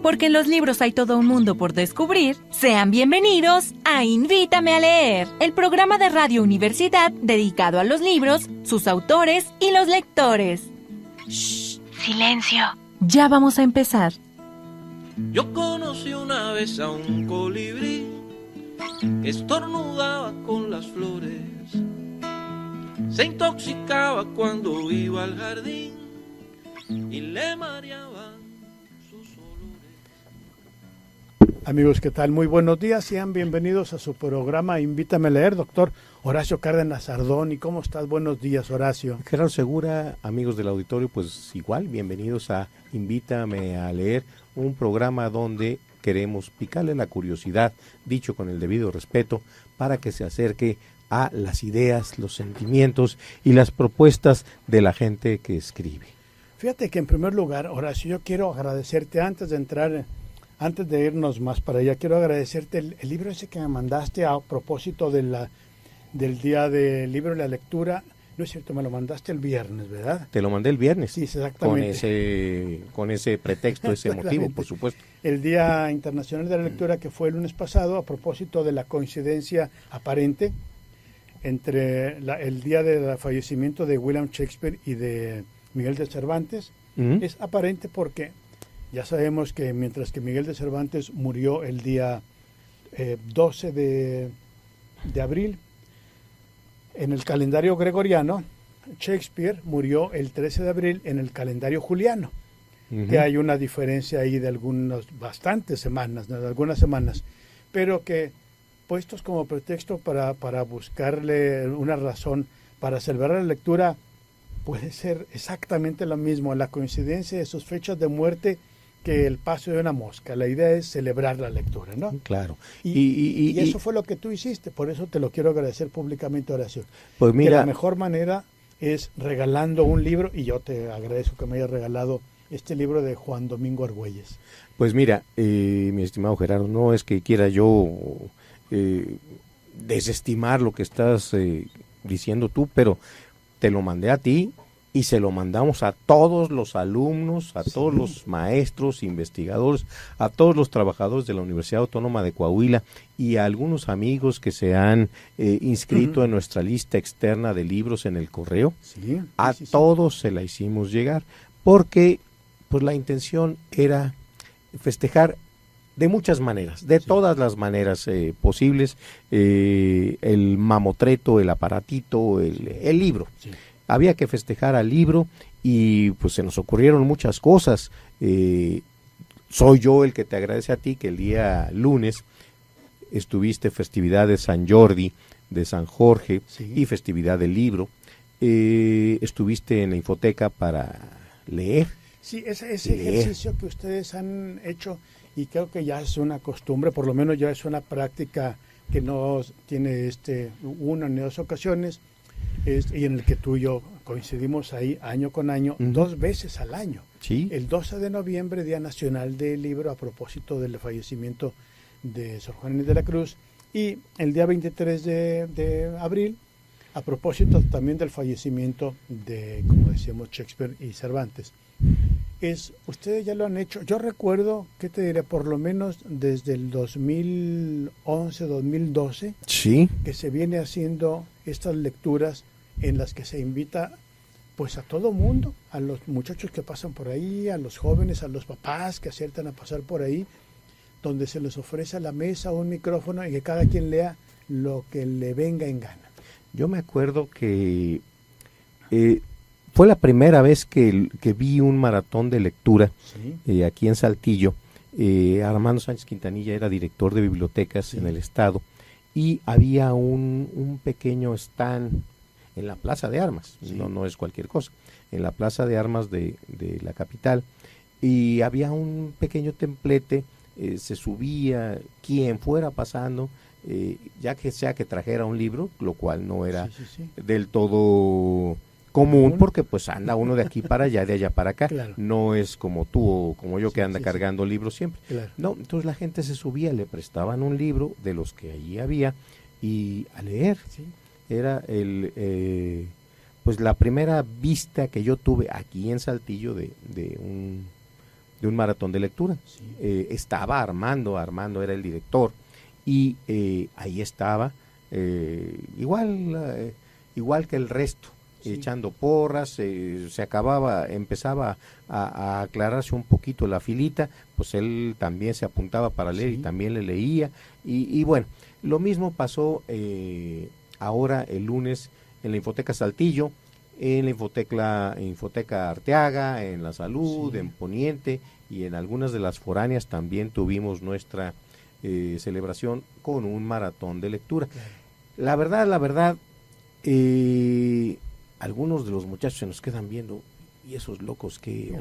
porque en los libros hay todo un mundo por descubrir, sean bienvenidos a Invítame a Leer, el programa de Radio Universidad dedicado a los libros, sus autores y los lectores. ¡Shh! ¡Silencio! Ya vamos a empezar. Yo conocí una vez a un colibrí que estornudaba con las flores, se intoxicaba cuando iba al jardín y le mareaban sus olores. Amigos, ¿qué tal? Muy buenos días, sean bienvenidos a su programa Invítame a Leer, doctor Horacio Cárdenas Ardón. ¿Cómo estás? Buenos días, Horacio. Gerardo Segura, amigos del auditorio, pues igual, bienvenidos a Invítame a Leer, un programa donde queremos picarle la curiosidad, dicho con el debido respeto, para que se acerque a las ideas, los sentimientos y las propuestas de la gente que escribe. Fíjate que en primer lugar, Horacio, yo quiero agradecerte antes de irnos más para allá, quiero agradecerte el libro ese que me mandaste a propósito del día del libro y la lectura. No es cierto, me lo mandaste el viernes, ¿verdad? Te lo mandé el viernes. Sí, exactamente. Con ese pretexto, ese motivo, por supuesto. El Día Internacional de la Lectura, que fue el lunes pasado, a propósito de la coincidencia aparente entre el día del fallecimiento de William Shakespeare y de Miguel de Cervantes. Es aparente porque ya sabemos que mientras que Miguel de Cervantes murió el día 12 de abril, en el calendario gregoriano, Shakespeare murió el 13 de abril en el calendario juliano, que hay una diferencia ahí de bastantes semanas, ¿no? De algunas semanas, pero que puestos como pretexto para buscarle una razón para celebrar la lectura, puede ser exactamente lo mismo, la coincidencia de sus fechas de muerte que el paso de una mosca. La idea es celebrar la lectura, ¿no? Claro. Y eso fue lo que tú hiciste, por eso te lo quiero agradecer públicamente, Horacio. Pues mira, que la mejor manera es regalando un libro, y yo te agradezco que me hayas regalado este libro de Juan Domingo Argüelles. Pues mira, mi estimado Gerardo, no es que quiera yo desestimar lo que estás diciendo tú, pero te lo mandé a ti y se lo mandamos a todos los alumnos, a todos los maestros, investigadores, a todos los trabajadores de la Universidad Autónoma de Coahuila y a algunos amigos que se han inscrito en nuestra lista externa de libros en el correo. Todos se la hicimos llegar porque pues la intención era festejar de muchas maneras, de todas las maneras posibles, el mamotreto, el aparatito, el libro. Había que festejar al libro y pues se nos ocurrieron muchas cosas. Soy yo el que te agradece a ti que el día lunes estuviste festividad de San Jordi, de San Jorge y festividad del libro. Estuviste en la infoteca para leer. Sí, ese ejercicio que ustedes han hecho, y creo que ya es una costumbre, por lo menos ya es una práctica que no tiene una ni dos ocasiones, y en el que tú y yo coincidimos ahí año con año, 2 veces al año. Sí. El 12 de noviembre, Día Nacional del Libro, a propósito del fallecimiento de Sor Juana Inés de la Cruz, y el día 23 de abril, a propósito también del fallecimiento de, como decíamos, Shakespeare y Cervantes. Ustedes ya lo han hecho. Yo recuerdo, ¿qué te diré? Por lo menos desde el 2011, 2012, que se viene haciendo estas lecturas en las que se invita pues a todo mundo, a los muchachos que pasan por ahí, a los jóvenes, a los papás que aciertan a pasar por ahí, donde se les ofrece a la mesa un micrófono y que cada quien lea lo que le venga en gana. Yo me acuerdo que fue la primera vez que vi un maratón de lectura aquí en Saltillo. Armando Sánchez Quintanilla era director de bibliotecas en el estado y había un pequeño stand en la Plaza de Armas, no es cualquier cosa, en la Plaza de Armas de la capital, y había un pequeño templete, se subía quien fuera pasando, ya que sea que trajera un libro, lo cual no era del todo común, porque pues anda uno de aquí para allá, de allá para acá, no es como tú o como yo que anda cargando libros siempre. No, entonces la gente se subía, le prestaban un libro de los que allí había y a leer. Era pues la primera vista que yo tuve aquí en Saltillo de un maratón de lectura. Sí. Estaba Armando era el director, y ahí estaba, igual que el resto, Sí. echando porras, empezaba a aclararse un poquito la filita, pues él también se apuntaba para leer Sí. y también le leía, y bueno, lo mismo pasó ahora el lunes en la Infoteca Saltillo, en la Infoteca Arteaga, en La Salud, Sí. en Poniente, y en algunas de las foráneas también tuvimos nuestra celebración con un maratón de lectura. Claro. La verdad, algunos de los muchachos se nos quedan viendo, y esos locos que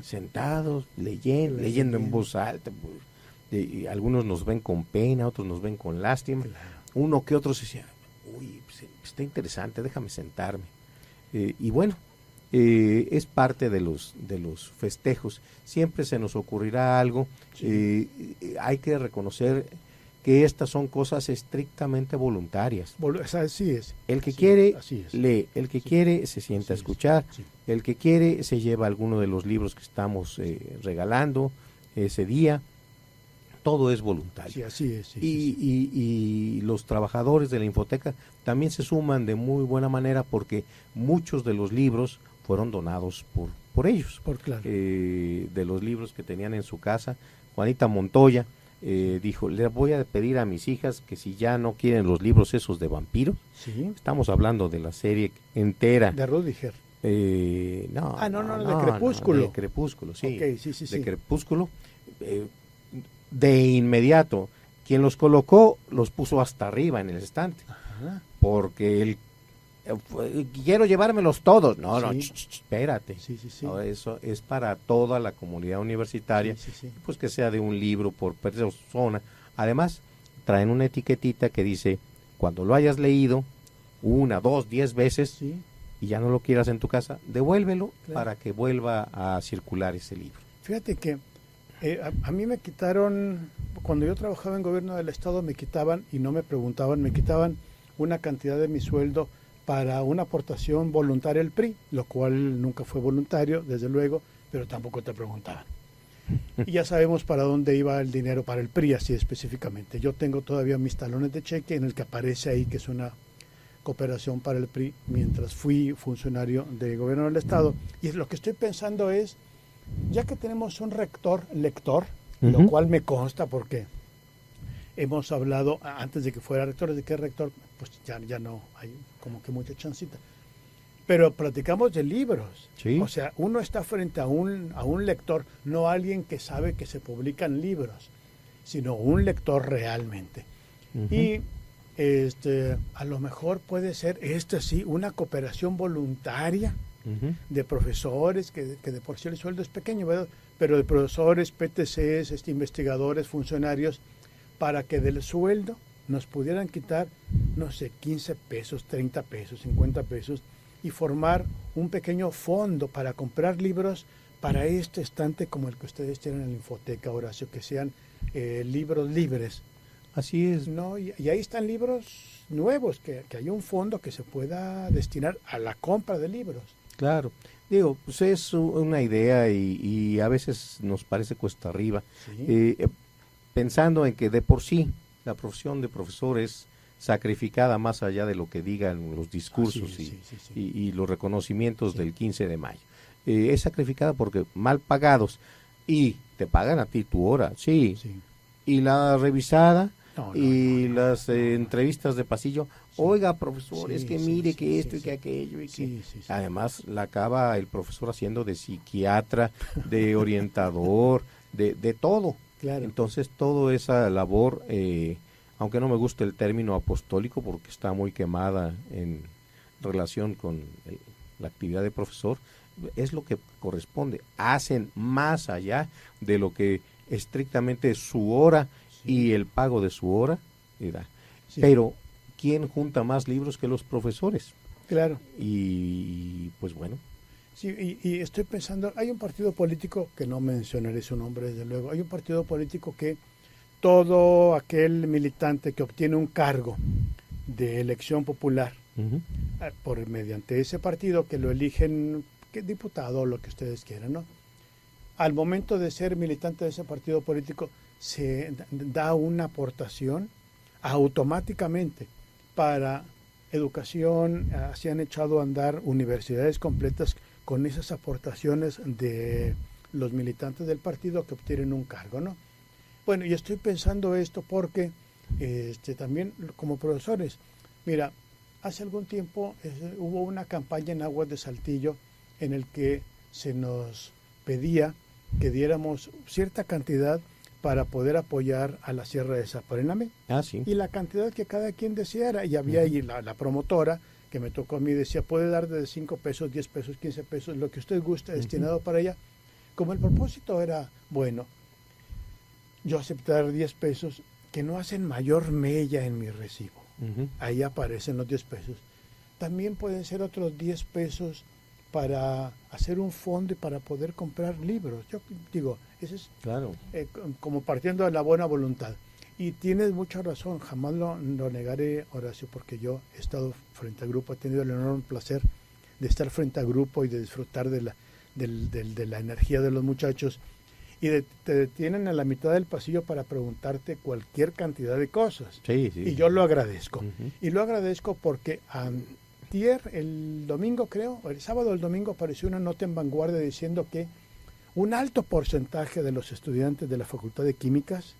sentados, leyendo en voz alta, pues, y algunos nos ven con pena, otros nos ven con lástima, Claro. uno que otro se decía, uy, pues, está interesante, déjame sentarme. Y bueno, es parte de los festejos, siempre se nos ocurrirá algo. Sí. Hay que reconocer que estas son cosas estrictamente voluntarias. Así es. El que Sí, quiere así es. lee, el que Sí. quiere se sienta a Así es. escuchar, Sí. el que quiere se lleva alguno de los libros que estamos regalando ese día. Todo es voluntario. Sí, así es. Sí, y, sí, sí. y los trabajadores de la Infoteca también se suman de muy buena manera, porque muchos de los libros fueron donados por ellos. Claro. De los libros que tenían en su casa, Juanita Montoya dijo, le voy a pedir a mis hijas que si ya no quieren los libros esos de vampiros, Sí. estamos hablando de la serie entera. De Rudiger. No, de Crepúsculo. de Crepúsculo, sí. Ok, sí, sí, de sí. Crepúsculo. De inmediato, quien los colocó, los puso hasta arriba en el estante, Ajá. porque quiero llevármelos todos. No, Sí. Espérate. Sí, sí, sí. No, eso es para toda la comunidad universitaria, Sí, sí, sí. pues que sea de un libro por persona. Además, traen una etiquetita que dice, cuando lo hayas leído 1, 2, 10 veces Sí. y ya no lo quieras en tu casa, devuélvelo Claro. para que vuelva a circular ese libro. Fíjate que a mí me quitaron, cuando yo trabajaba en gobierno del estado, me quitaban, y no me preguntaban, me quitaban una cantidad de mi sueldo para una aportación voluntaria al PRI, lo cual nunca fue voluntario, desde luego, pero tampoco te preguntaban. Y ya sabemos para dónde iba el dinero para el PRI, así específicamente. Yo tengo todavía mis talones de cheque en el que aparece ahí que es una cooperación para el PRI mientras fui funcionario de gobierno del estado. Y lo que estoy pensando es, ya que tenemos un rector lector, lo Ujú. cual me consta porque hemos hablado antes de que fuera rector, de que rector, pues ya no hay como que mucha chancita. Pero platicamos de libros. Sí. O sea, uno está frente a un lector, no alguien que sabe que se publican libros, sino un lector realmente. Ujú. Y a lo mejor puede ser sí, una cooperación voluntaria Ujú. de profesores, que de por sí el sueldo es pequeño, ¿verdad? Pero de profesores, PTCs, investigadores, funcionarios, para que del sueldo nos pudieran quitar, no sé, 15 pesos, 30 pesos, 50 pesos, y formar un pequeño fondo para comprar libros para este estante como el que ustedes tienen en la Infoteca, Horacio, que sean libros libres. Así es. No, y ahí están libros nuevos, que hay un fondo que se pueda destinar a la compra de libros. Claro, digo, pues es una idea y a veces nos parece cuesta arriba, Sí. pensando en que de por sí la profesión de profesor es sacrificada más allá de lo que digan los discursos Así es, sí, sí, sí. y los reconocimientos Sí. del 15 de mayo. Es sacrificada porque mal pagados, y te pagan a ti tu hora, sí, Sí. y la revisada No, no, y no, no, las no, no. entrevistas de pasillo, oiga profesor, Sí, es que sí, mire sí, que sí, esto y sí. que aquello y que... Sí, sí, sí. Además la acaba el profesor haciendo de psiquiatra, de orientador, de todo. Claro. Entonces toda esa labor, aunque no me guste el término apostólico porque está muy quemada en relación con la actividad de profesor, es lo que corresponde. Hacen más allá de lo que estrictamente su hora y el pago de su hora da. Sí. Pero ¿quién junta más libros que los profesores? Claro. Y pues bueno, Sí, y estoy pensando, hay un partido político, que no mencionaré su nombre desde luego, hay un partido político que todo aquel militante que obtiene un cargo de elección popular ujú, mediante ese partido que lo eligen, que diputado o lo que ustedes quieran, ¿no? al momento de ser militante de ese partido político se da una aportación automáticamente para educación. Se han echado a andar universidades completas con esas aportaciones de los militantes del partido que obtienen un cargo, ¿no? Bueno, y estoy pensando esto porque también como profesores, mira, hace algún tiempo hubo una campaña en Aguas de Saltillo en el que se nos pedía que diéramos cierta cantidad para poder apoyar a la Sierra de Zaparename. Sí. Y la cantidad que cada quien deseara. Y había ahí la promotora que me tocó a mí, decía, puede dar de 5 pesos, 10 pesos, 15 pesos, lo que usted guste, destinado para ella. Como el propósito era bueno, yo acepté dar 10 pesos que no hacen mayor mella en mi recibo. Ahí aparecen los 10 pesos. También pueden ser otros 10 pesos para hacer un fondo y para poder comprar libros. Yo digo, eso es claro. Como partiendo de la buena voluntad. Y tienes mucha razón, jamás lo negaré, Horacio, porque yo he estado frente al grupo, he tenido el enorme placer de estar frente al grupo y de disfrutar de la energía de los muchachos. Y te detienen a la mitad del pasillo para preguntarte cualquier cantidad de cosas. Sí. Y yo lo agradezco. Y lo agradezco porque el domingo creo, el sábado o el domingo apareció una nota en Vanguardia diciendo que un alto porcentaje de los estudiantes de la Facultad de Químicas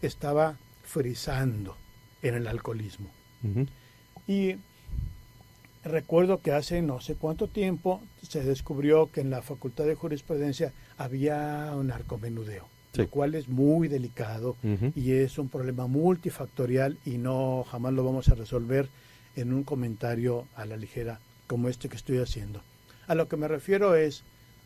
estaba frisando en el alcoholismo. Y recuerdo que hace no sé cuánto tiempo se descubrió que en la Facultad de Jurisprudencia había un narcomenudeo, lo cual es muy delicado y es un problema multifactorial y no jamás lo vamos a resolver en un comentario a la ligera como este que estoy haciendo. A lo que me refiero es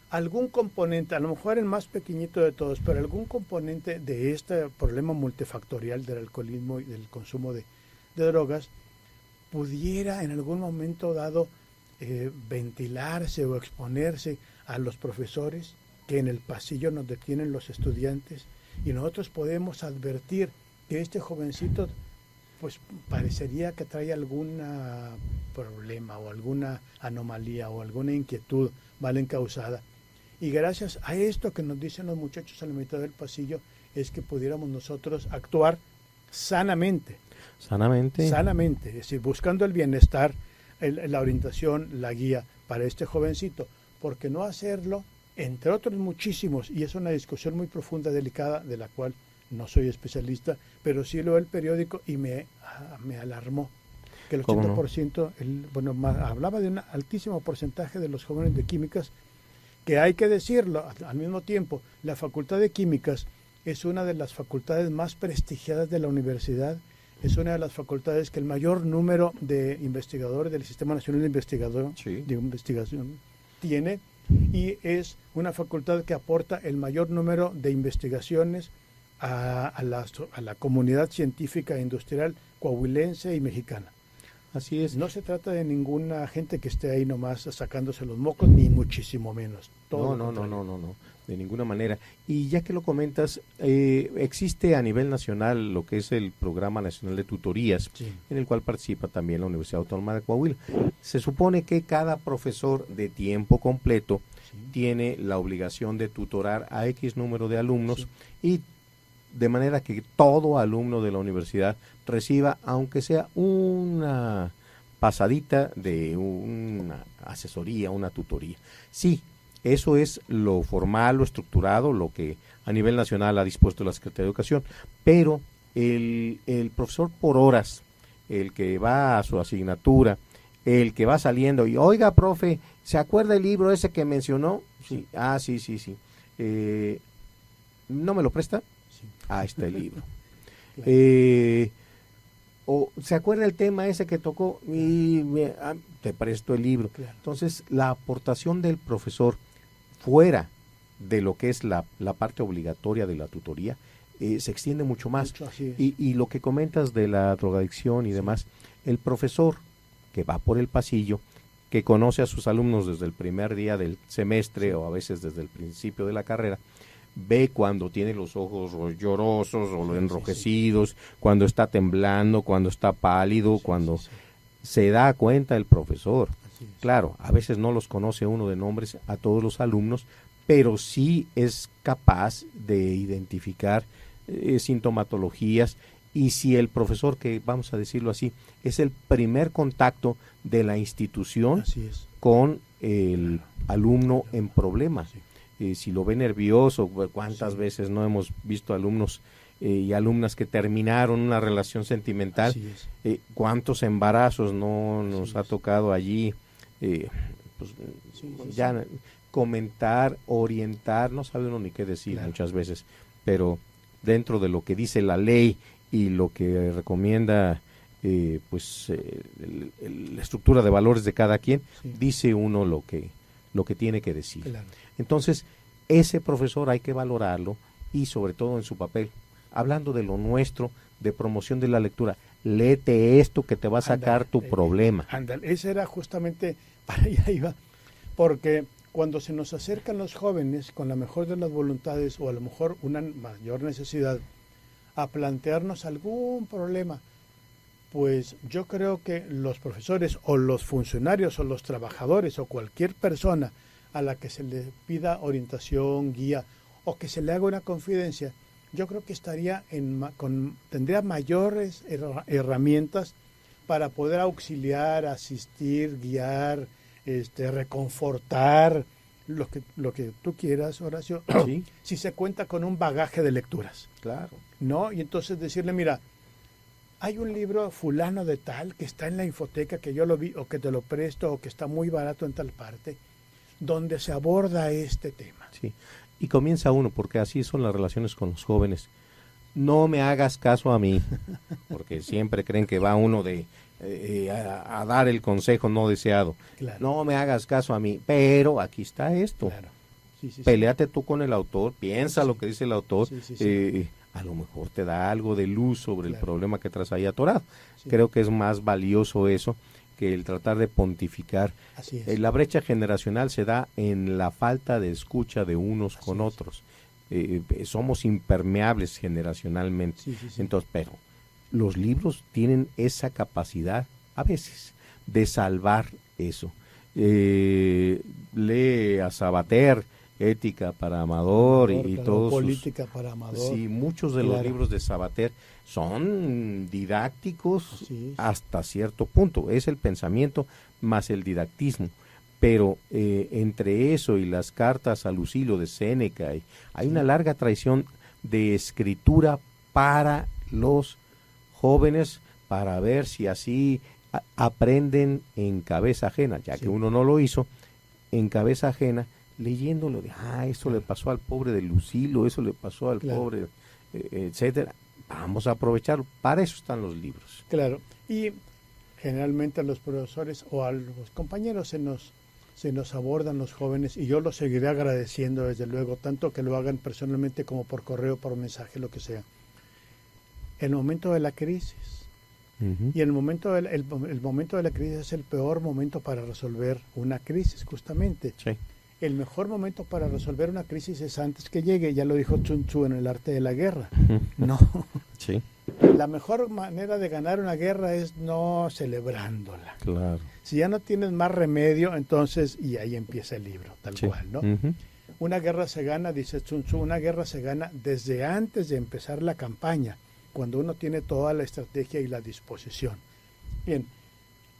algún componente, a lo mejor el más pequeñito de todos, pero algún componente de este problema multifactorial del alcoholismo y del consumo de drogas pudiera en algún momento dado ventilarse o exponerse a los profesores que en el pasillo nos detienen los estudiantes y nosotros podemos advertir que este jovencito pues parecería que trae algún problema o alguna anomalía o alguna inquietud mal encausada. Y gracias a esto que nos dicen los muchachos a la mitad del pasillo es que pudiéramos nosotros actuar sanamente. Sanamente, es decir, buscando el bienestar, la orientación, la guía para este jovencito, porque no hacerlo, entre otros muchísimos, y es una discusión muy profunda, delicada, de la cual no soy especialista, pero sí leo el periódico y me alarmó que el 80%, hablaba de un altísimo porcentaje de los jóvenes de químicas, que hay que decirlo al mismo tiempo, la Facultad de Químicas es una de las facultades más prestigiadas de la universidad, es una de las facultades que el mayor número de investigadores del Sistema Nacional de Investigación tiene, y es una facultad que aporta el mayor número de investigaciones a la comunidad científica e industrial coahuilense y mexicana. Así es. No se trata de ninguna gente que esté ahí nomás sacándose los mocos, ni muchísimo menos. No, de ninguna manera. Y ya que lo comentas, existe a nivel nacional lo que es el Programa Nacional de Tutorías, en el cual participa también la Universidad Autónoma de Coahuila. Se supone que cada profesor de tiempo completo tiene la obligación de tutorar a X número de alumnos y de manera que todo alumno de la universidad reciba, aunque sea una pasadita de una asesoría, una tutoría. Sí, eso es lo formal, lo estructurado, lo que a nivel nacional ha dispuesto la Secretaría de Educación, pero el profesor por horas, el que va a su asignatura, el que va saliendo y, oiga, profe, ¿se acuerda el libro ese que mencionó? Sí. Sí. ¿No me lo presta? Ahí está el libro. O ¿se acuerda el tema ese que tocó? Y te presto el libro. Claro. Entonces, la aportación del profesor fuera de lo que es la parte obligatoria de la tutoría se extiende mucho más. Y lo que comentas de la drogadicción y demás, el profesor que va por el pasillo, que conoce a sus alumnos desde el primer día del semestre o a veces desde el principio de la carrera, ve cuando tiene los ojos llorosos o enrojecidos, cuando está temblando, cuando está pálido, cuando se da cuenta el profesor. Claro, a veces no los conoce uno de nombres a todos los alumnos, pero sí es capaz de identificar sintomatologías, y si el profesor, que vamos a decirlo así, es el primer contacto de la institución Así es. con el alumno en problemas. Si lo ve nervioso, cuántas veces no hemos visto alumnos y alumnas que terminaron una relación sentimental, Así es. cuántos embarazos no nos ha tocado allí, pues, ya comentar, orientar, no sabe uno ni qué decir muchas veces, pero dentro de lo que dice la ley y lo que recomienda la estructura de valores de cada quien, dice uno lo que tiene que decir. Claro. Entonces, ese profesor hay que valorarlo, y sobre todo en su papel, hablando de lo nuestro, de promoción de la lectura. Léete esto que te va a sacar tu problema. Ándale, ese era justamente, para allá iba, porque cuando se nos acercan los jóvenes con la mejor de las voluntades, o a lo mejor una mayor necesidad, a plantearnos algún problema, pues yo creo que los profesores o los funcionarios o los trabajadores o cualquier persona a la que se le pida orientación, guía, o que se le haga una confidencia, yo creo que estaría tendría mayores herramientas para poder auxiliar, asistir, guiar, reconfortar, lo que tú quieras, Horacio, ¿Sí? Si se cuenta con un bagaje de lecturas. Claro. ¿No? Y entonces decirle, mira, hay un libro fulano de tal que está en la infoteca, que yo lo vi, o que te lo presto, o que está muy barato en tal parte, donde se aborda este tema. Sí, y comienza uno, porque así son las relaciones con los jóvenes. No me hagas caso a mí, porque siempre creen que va uno a dar el consejo no deseado. Claro. No me hagas caso a mí, pero aquí está esto. Claro. Sí. Péleate tú con el autor, piensa lo que dice el autor, Sí. a lo mejor te da algo de luz sobre el problema que traes ahí atorado. Sí. Creo que es más valioso eso que el tratar de pontificar. Así es. La brecha generacional se da en la falta de escucha de unos con otros. Somos impermeables generacionalmente. Sí. Entonces, pero los libros tienen esa capacidad, a veces, de salvar eso. Lee a Sabater, Ética para Amador, y todos Política para Amador. Sí, muchos de los libros de Sabater son didácticos hasta cierto punto. Es el pensamiento más el didactismo. Pero entre eso y las cartas a Lucilo de Séneca, hay una larga tradición de escritura para los jóvenes, para ver si así aprenden en cabeza ajena, ya que uno no lo hizo, en cabeza ajena, leyéndolo de, eso le pasó al pobre de Lucilo, eso le pasó al pobre, etcétera. Vamos a aprovecharlo, para eso están los libros. Claro, y generalmente a los profesores o a los compañeros se nos abordan los jóvenes, y yo los seguiré agradeciendo desde luego, tanto que lo hagan personalmente como por correo, por mensaje, lo que sea. El momento de la crisis, y el momento de la crisis es el peor momento para resolver una crisis, justamente. Sí. El mejor momento para resolver una crisis es antes que llegue, ya lo dijo Sun Tzu en El arte de la guerra. No. Sí. La mejor manera de ganar una guerra es no celebrándola. Claro. Si ya no tienes más remedio, entonces, y ahí empieza el libro, tal cual, ¿no? Una guerra se gana, dice Sun Tzu, una guerra se gana desde antes de empezar la campaña, cuando uno tiene toda la estrategia y la disposición. Bien,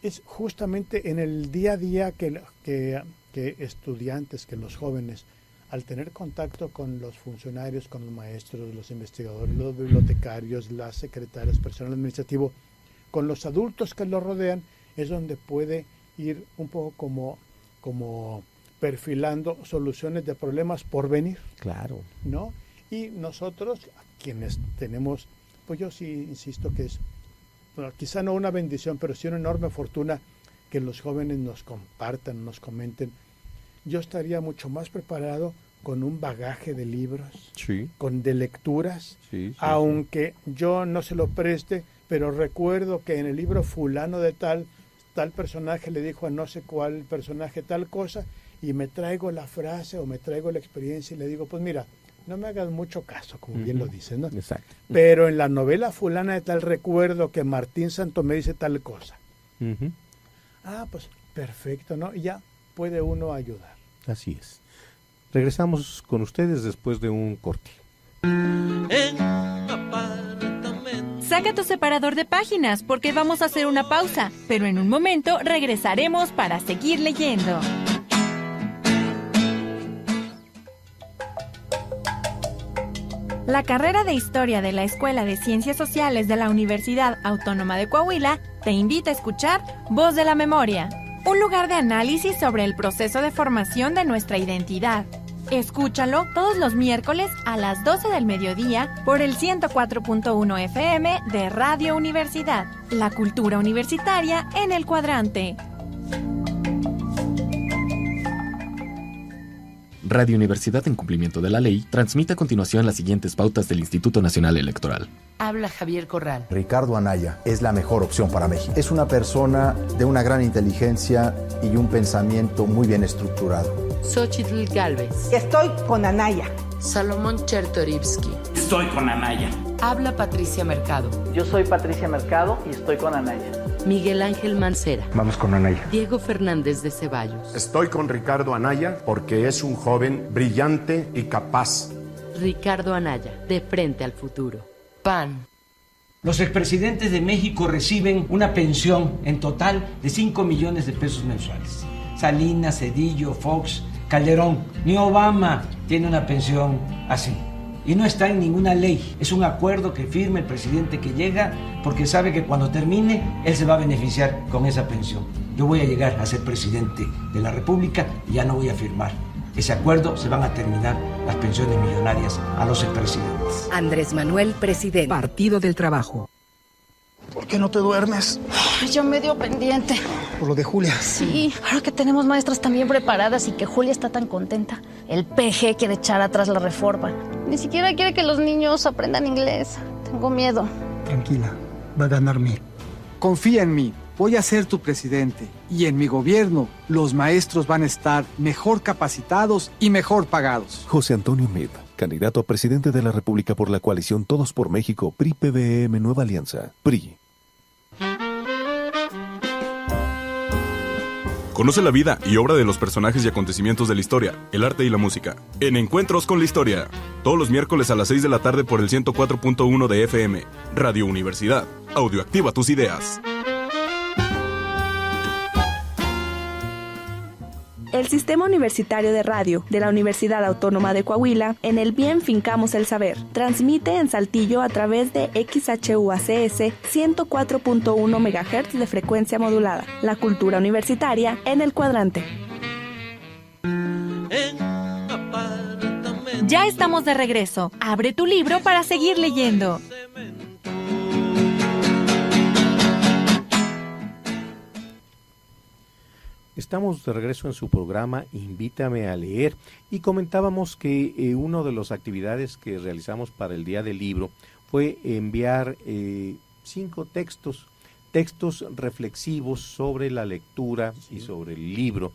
es justamente en el día a día que estudiantes, que los jóvenes, al tener contacto con los funcionarios, con los maestros, los investigadores, los bibliotecarios, las secretarias, personal administrativo, con los adultos que los rodean, es donde puede ir un poco como perfilando soluciones de problemas por venir. Claro. ¿No? Y nosotros, quienes tenemos, pues yo sí insisto que es, bueno, quizá no una bendición, pero sí una enorme fortuna que los jóvenes nos compartan, nos comenten. Yo estaría mucho más preparado con un bagaje de libros, de lecturas, aunque yo no se lo preste, pero recuerdo que en el libro fulano de tal personaje le dijo a no sé cuál personaje tal cosa, y me traigo la frase o me traigo la experiencia y le digo, pues mira, no me hagas mucho caso, como bien lo dices, ¿no? Exacto. Pero en la novela fulana de tal recuerdo que Martín Santomé dice tal cosa. Ah, pues perfecto, ¿no? Y ya puede uno ayudar. Así es. Regresamos con ustedes después de un corte. Saca tu separador de páginas porque vamos a hacer una pausa, pero en un momento regresaremos para seguir leyendo. La carrera de Historia de la Escuela de Ciencias Sociales de la Universidad Autónoma de Coahuila te invita a escuchar Voz de la Memoria, un lugar de análisis sobre el proceso de formación de nuestra identidad. Escúchalo todos los miércoles a las 12 del mediodía por el 104.1 FM de Radio Universidad, la cultura universitaria en el cuadrante. Radio Universidad, en cumplimiento de la ley, transmite a continuación las siguientes pautas del Instituto Nacional Electoral. Habla Javier Corral. Ricardo Anaya es la mejor opción para México. Es una persona de una gran inteligencia y un pensamiento muy bien estructurado. Xóchitl Gálvez. Estoy con Anaya. Salomón Chertorivsky. Estoy con Anaya. Habla Patricia Mercado. Yo soy Patricia Mercado y estoy con Anaya. Miguel Ángel Mancera. Vamos con Anaya. Diego Fernández de Ceballos. Estoy con Ricardo Anaya porque es un joven brillante y capaz. Ricardo Anaya, de frente al futuro. PAN. Los expresidentes de México reciben una pensión en total de 5 millones de pesos mensuales. Salinas, Cedillo, Fox, Calderón, ni Obama tiene una pensión así. Y no está en ninguna ley, es un acuerdo que firma el presidente que llega porque sabe que cuando termine él se va a beneficiar con esa pensión. Yo voy a llegar a ser presidente de la República y ya no voy a firmar ese acuerdo, se van a terminar las pensiones millonarias a los expresidentes. Andrés Manuel, presidente. Partido del Trabajo. ¿Por qué no te duermes? Yo medio pendiente. ¿Por lo de Julia? Sí, ahora que tenemos maestras tan bien preparadas y que Julia está tan contenta. El PG quiere echar atrás la reforma. Ni siquiera quiere que los niños aprendan inglés. Tengo miedo. Tranquila, va a ganar mí. Confía en mí, voy a ser tu presidente. Y en mi gobierno, los maestros van a estar mejor capacitados y mejor pagados. José Antonio Meade, candidato a presidente de la República por la coalición Todos por México, PRI-PBM Nueva Alianza, PRI. Conoce la vida y obra de los personajes y acontecimientos de la historia, el arte y la música, en Encuentros con la Historia. Todos los miércoles a las 6 de la tarde por el 104.1 de FM. Radio Universidad. Audioactiva tus ideas. El Sistema Universitario de Radio de la Universidad Autónoma de Coahuila, en el bien fincamos el saber, transmite en Saltillo a través de XHUACS 104.1 MHz de frecuencia modulada. La cultura universitaria en el cuadrante. Ya estamos de regreso. Abre tu libro para seguir leyendo. Estamos de regreso en su programa Invítame a leer y comentábamos que una de las actividades que realizamos para el Día del Libro fue enviar 5 textos reflexivos sobre la lectura y sobre el libro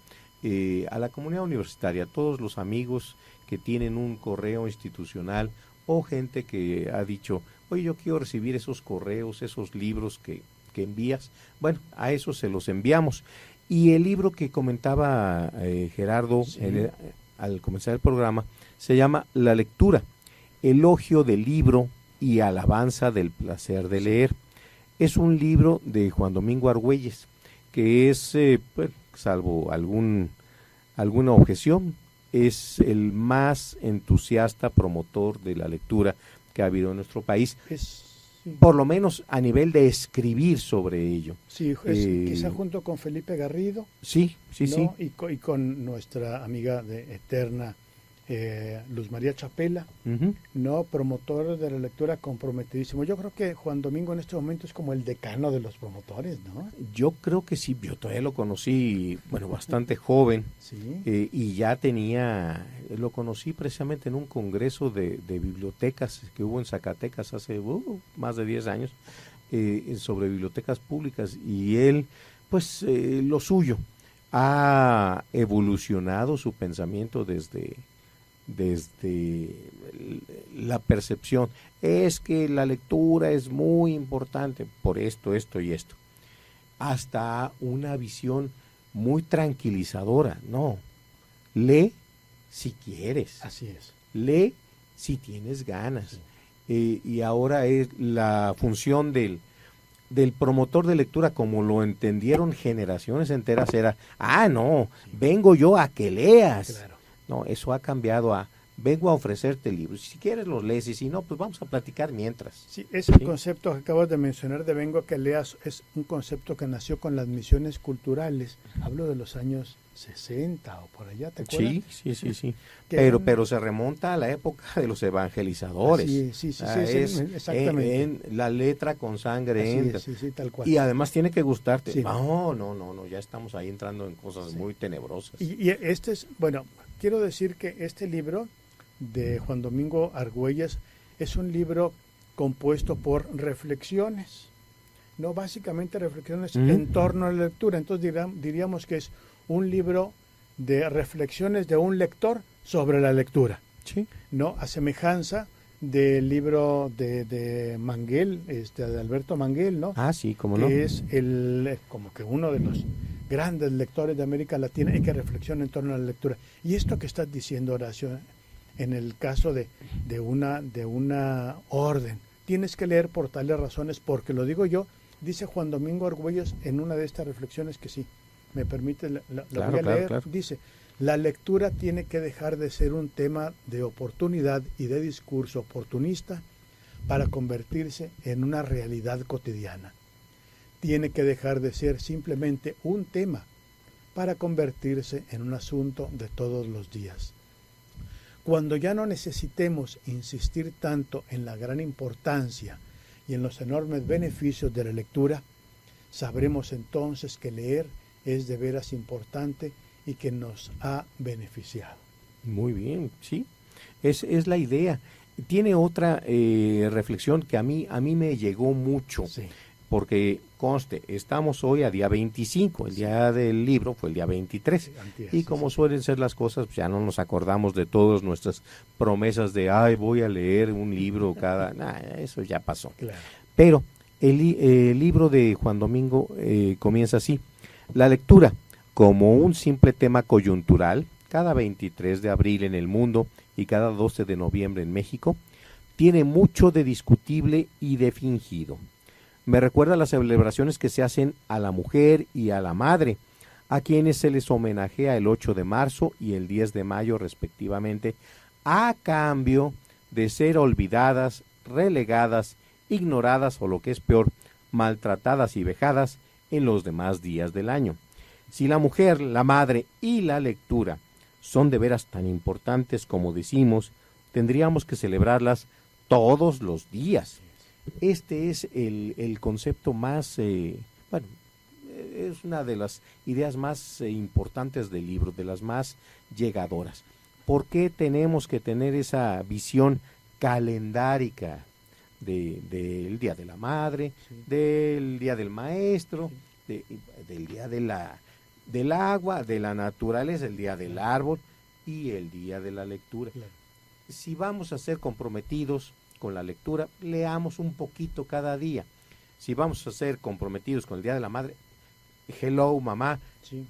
a la comunidad universitaria, a todos los amigos que tienen un correo institucional o gente que ha dicho, oye, yo quiero recibir esos correos, esos libros que envías. Bueno, a esos se los enviamos. Y el libro que comentaba Gerardo al comenzar el programa se llama La lectura, elogio del libro y alabanza del placer de leer. Es un libro de Juan Domingo Argüelles, que es, pues, salvo alguna objeción, es el más entusiasta promotor de la lectura que ha habido en nuestro país. Por lo menos a nivel de escribir sobre ello. Sí, quizá junto con Felipe Garrido. Sí. Y con nuestra amiga eterna Luz María Chapela, no, promotor de la lectura comprometidísimo. Yo creo que Juan Domingo en este momento es como el decano de los promotores, ¿no? Yo creo que sí, yo todavía lo conocí, bueno, bastante joven, y ya lo conocí precisamente en un congreso de bibliotecas que hubo en Zacatecas hace más de 10 años, sobre bibliotecas públicas, y él, pues, lo suyo, ha evolucionado su pensamiento desde la percepción, es que la lectura es muy importante por esto y esto, hasta una visión muy tranquilizadora. No, lee si quieres. Así es. Lee si tienes ganas. Y ahora es la función del promotor de lectura, como lo entendieron generaciones enteras, era, no, vengo yo a que leas. Claro. No, eso ha cambiado a, vengo a ofrecerte libros. Si quieres los lees y si no, pues vamos a platicar mientras. Sí, ese concepto que acabas de mencionar de vengo a que leas es un concepto que nació con las misiones culturales. Hablo de los años 60 o por allá, ¿te acuerdas? Sí. Pero se remonta a la época de los evangelizadores. Sí, exactamente. En la letra con sangre entra. Sí, tal cual. Y además tiene que gustarte. Sí. No, ya estamos ahí entrando en cosas muy tenebrosas. Y este es, bueno, quiero decir que este libro de Juan Domingo Argüelles es un libro compuesto por reflexiones, no básicamente reflexiones en torno a la lectura. Entonces diríamos que es un libro de reflexiones de un lector sobre la lectura, sí, no a semejanza del libro de Manguel, de Alberto Manguel, ¿no? Sí, cómo no. Que es como que uno de los grandes lectores de América Latina y que reflexiona en torno a la lectura. Y esto que estás diciendo, Horacio, en el caso de una orden, tienes que leer por tales razones, porque lo digo yo, dice Juan Domingo Argüelles en una de estas reflexiones que sí, me permite, lo voy a leer, claro. Dice, la lectura tiene que dejar de ser un tema de oportunidad y de discurso oportunista para convertirse en una realidad cotidiana. Tiene que dejar de ser simplemente un tema para convertirse en un asunto de todos los días. Cuando ya no necesitemos insistir tanto en la gran importancia y en los enormes beneficios de la lectura, sabremos entonces que leer es de veras importante y que nos ha beneficiado. Muy bien, sí, es la idea. Tiene otra reflexión que a mí me llegó mucho, sí. Porque conste, estamos hoy a día 25, el día del libro fue el día 23, y como suelen ser las cosas, pues ya no nos acordamos de todas nuestras promesas de, voy a leer un libro cada, eso ya pasó. Claro. Pero el libro de Juan Domingo comienza así: la lectura, como un simple tema coyuntural, cada 23 de abril en el mundo y cada 12 de noviembre en México, tiene mucho de discutible y de fingido. Me recuerda a las celebraciones que se hacen a la mujer y a la madre, a quienes se les homenajea el 8 de marzo y el 10 de mayo respectivamente, a cambio de ser olvidadas, relegadas, ignoradas o lo que es peor, maltratadas y vejadas en los demás días del año. Si la mujer, la madre y la lectura son de veras tan importantes como decimos, tendríamos que celebrarlas todos los días. Este es el concepto más, es una de las ideas más importantes del libro, de las más llegadoras. ¿Por qué tenemos que tener esa visión calendárica del Día de la Madre, del Día del Maestro, del Día del Agua, de la Naturaleza, el Día del Árbol y el Día de la Lectura? Claro. Si vamos a ser comprometidos con la lectura, leamos un poquito cada día. Si vamos a ser comprometidos con el Día de la Madre, hello mamá,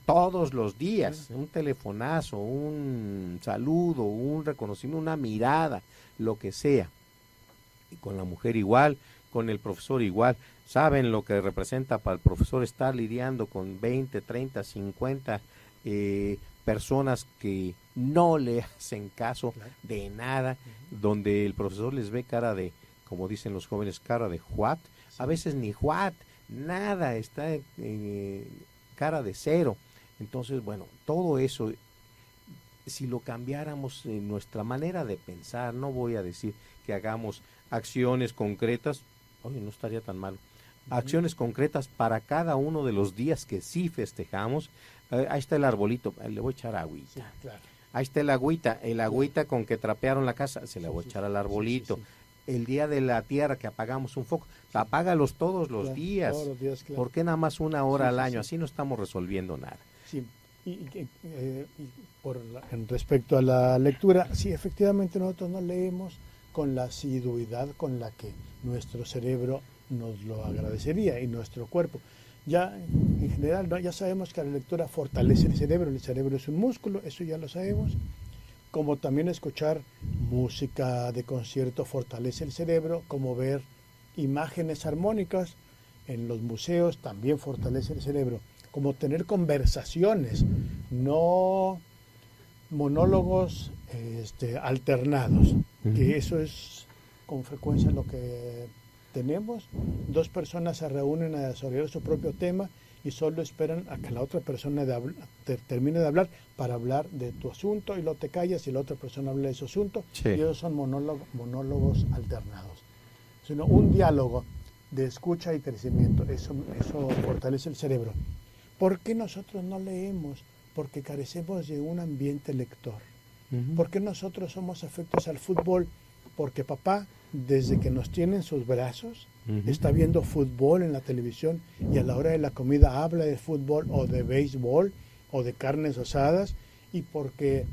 todos los días, un telefonazo, un saludo, un reconocimiento, una mirada, lo que sea. Y con la mujer igual, con el profesor igual. ¿Saben lo que representa para el profesor estar lidiando con 20, 30, 50 personas que no le hacen caso de nada, donde el profesor les ve cara de, como dicen los jóvenes, cara de what? A veces ni what, nada, está cara de cero. Entonces, bueno, todo eso, si lo cambiáramos en nuestra manera de pensar, no voy a decir que hagamos acciones concretas, no estaría tan malo, acciones concretas para cada uno de los días que sí festejamos. Ahí está el arbolito, le voy a echar agüita. Sí, claro. Ahí está el agüita con que trapearon la casa, se la voy a echar al arbolito. El día de la tierra que apagamos un foco, apágalos todos los días. Todos los días, claro. ¿Por qué nada más una hora al año? Así no estamos resolviendo nada. Sí. En respecto a la lectura, sí, efectivamente nosotros no leemos con la asiduidad con la que nuestro cerebro nos lo agradecería y nuestro cuerpo. Ya en general ya sabemos que la lectura fortalece el cerebro es un músculo, eso ya lo sabemos, como también escuchar música de concierto fortalece el cerebro, como ver imágenes armónicas en los museos también fortalece el cerebro, como tener conversaciones, no monólogos alternados, que eso es con frecuencia lo que tenemos. Dos personas se reúnen a desarrollar su propio tema y solo esperan a que la otra persona termine de hablar para hablar de tu asunto y luego te callas y la otra persona habla de su asunto, y esos son monólogos alternados. Sino un diálogo de escucha y crecimiento, eso fortalece el cerebro. ¿Por qué nosotros no leemos? Porque carecemos de un ambiente lector. ¿Por qué nosotros somos afectos al fútbol? Porque papá, desde que nos tiene en sus brazos, está viendo fútbol en la televisión y a la hora de la comida habla de fútbol o de béisbol o de carnes asadas, y porque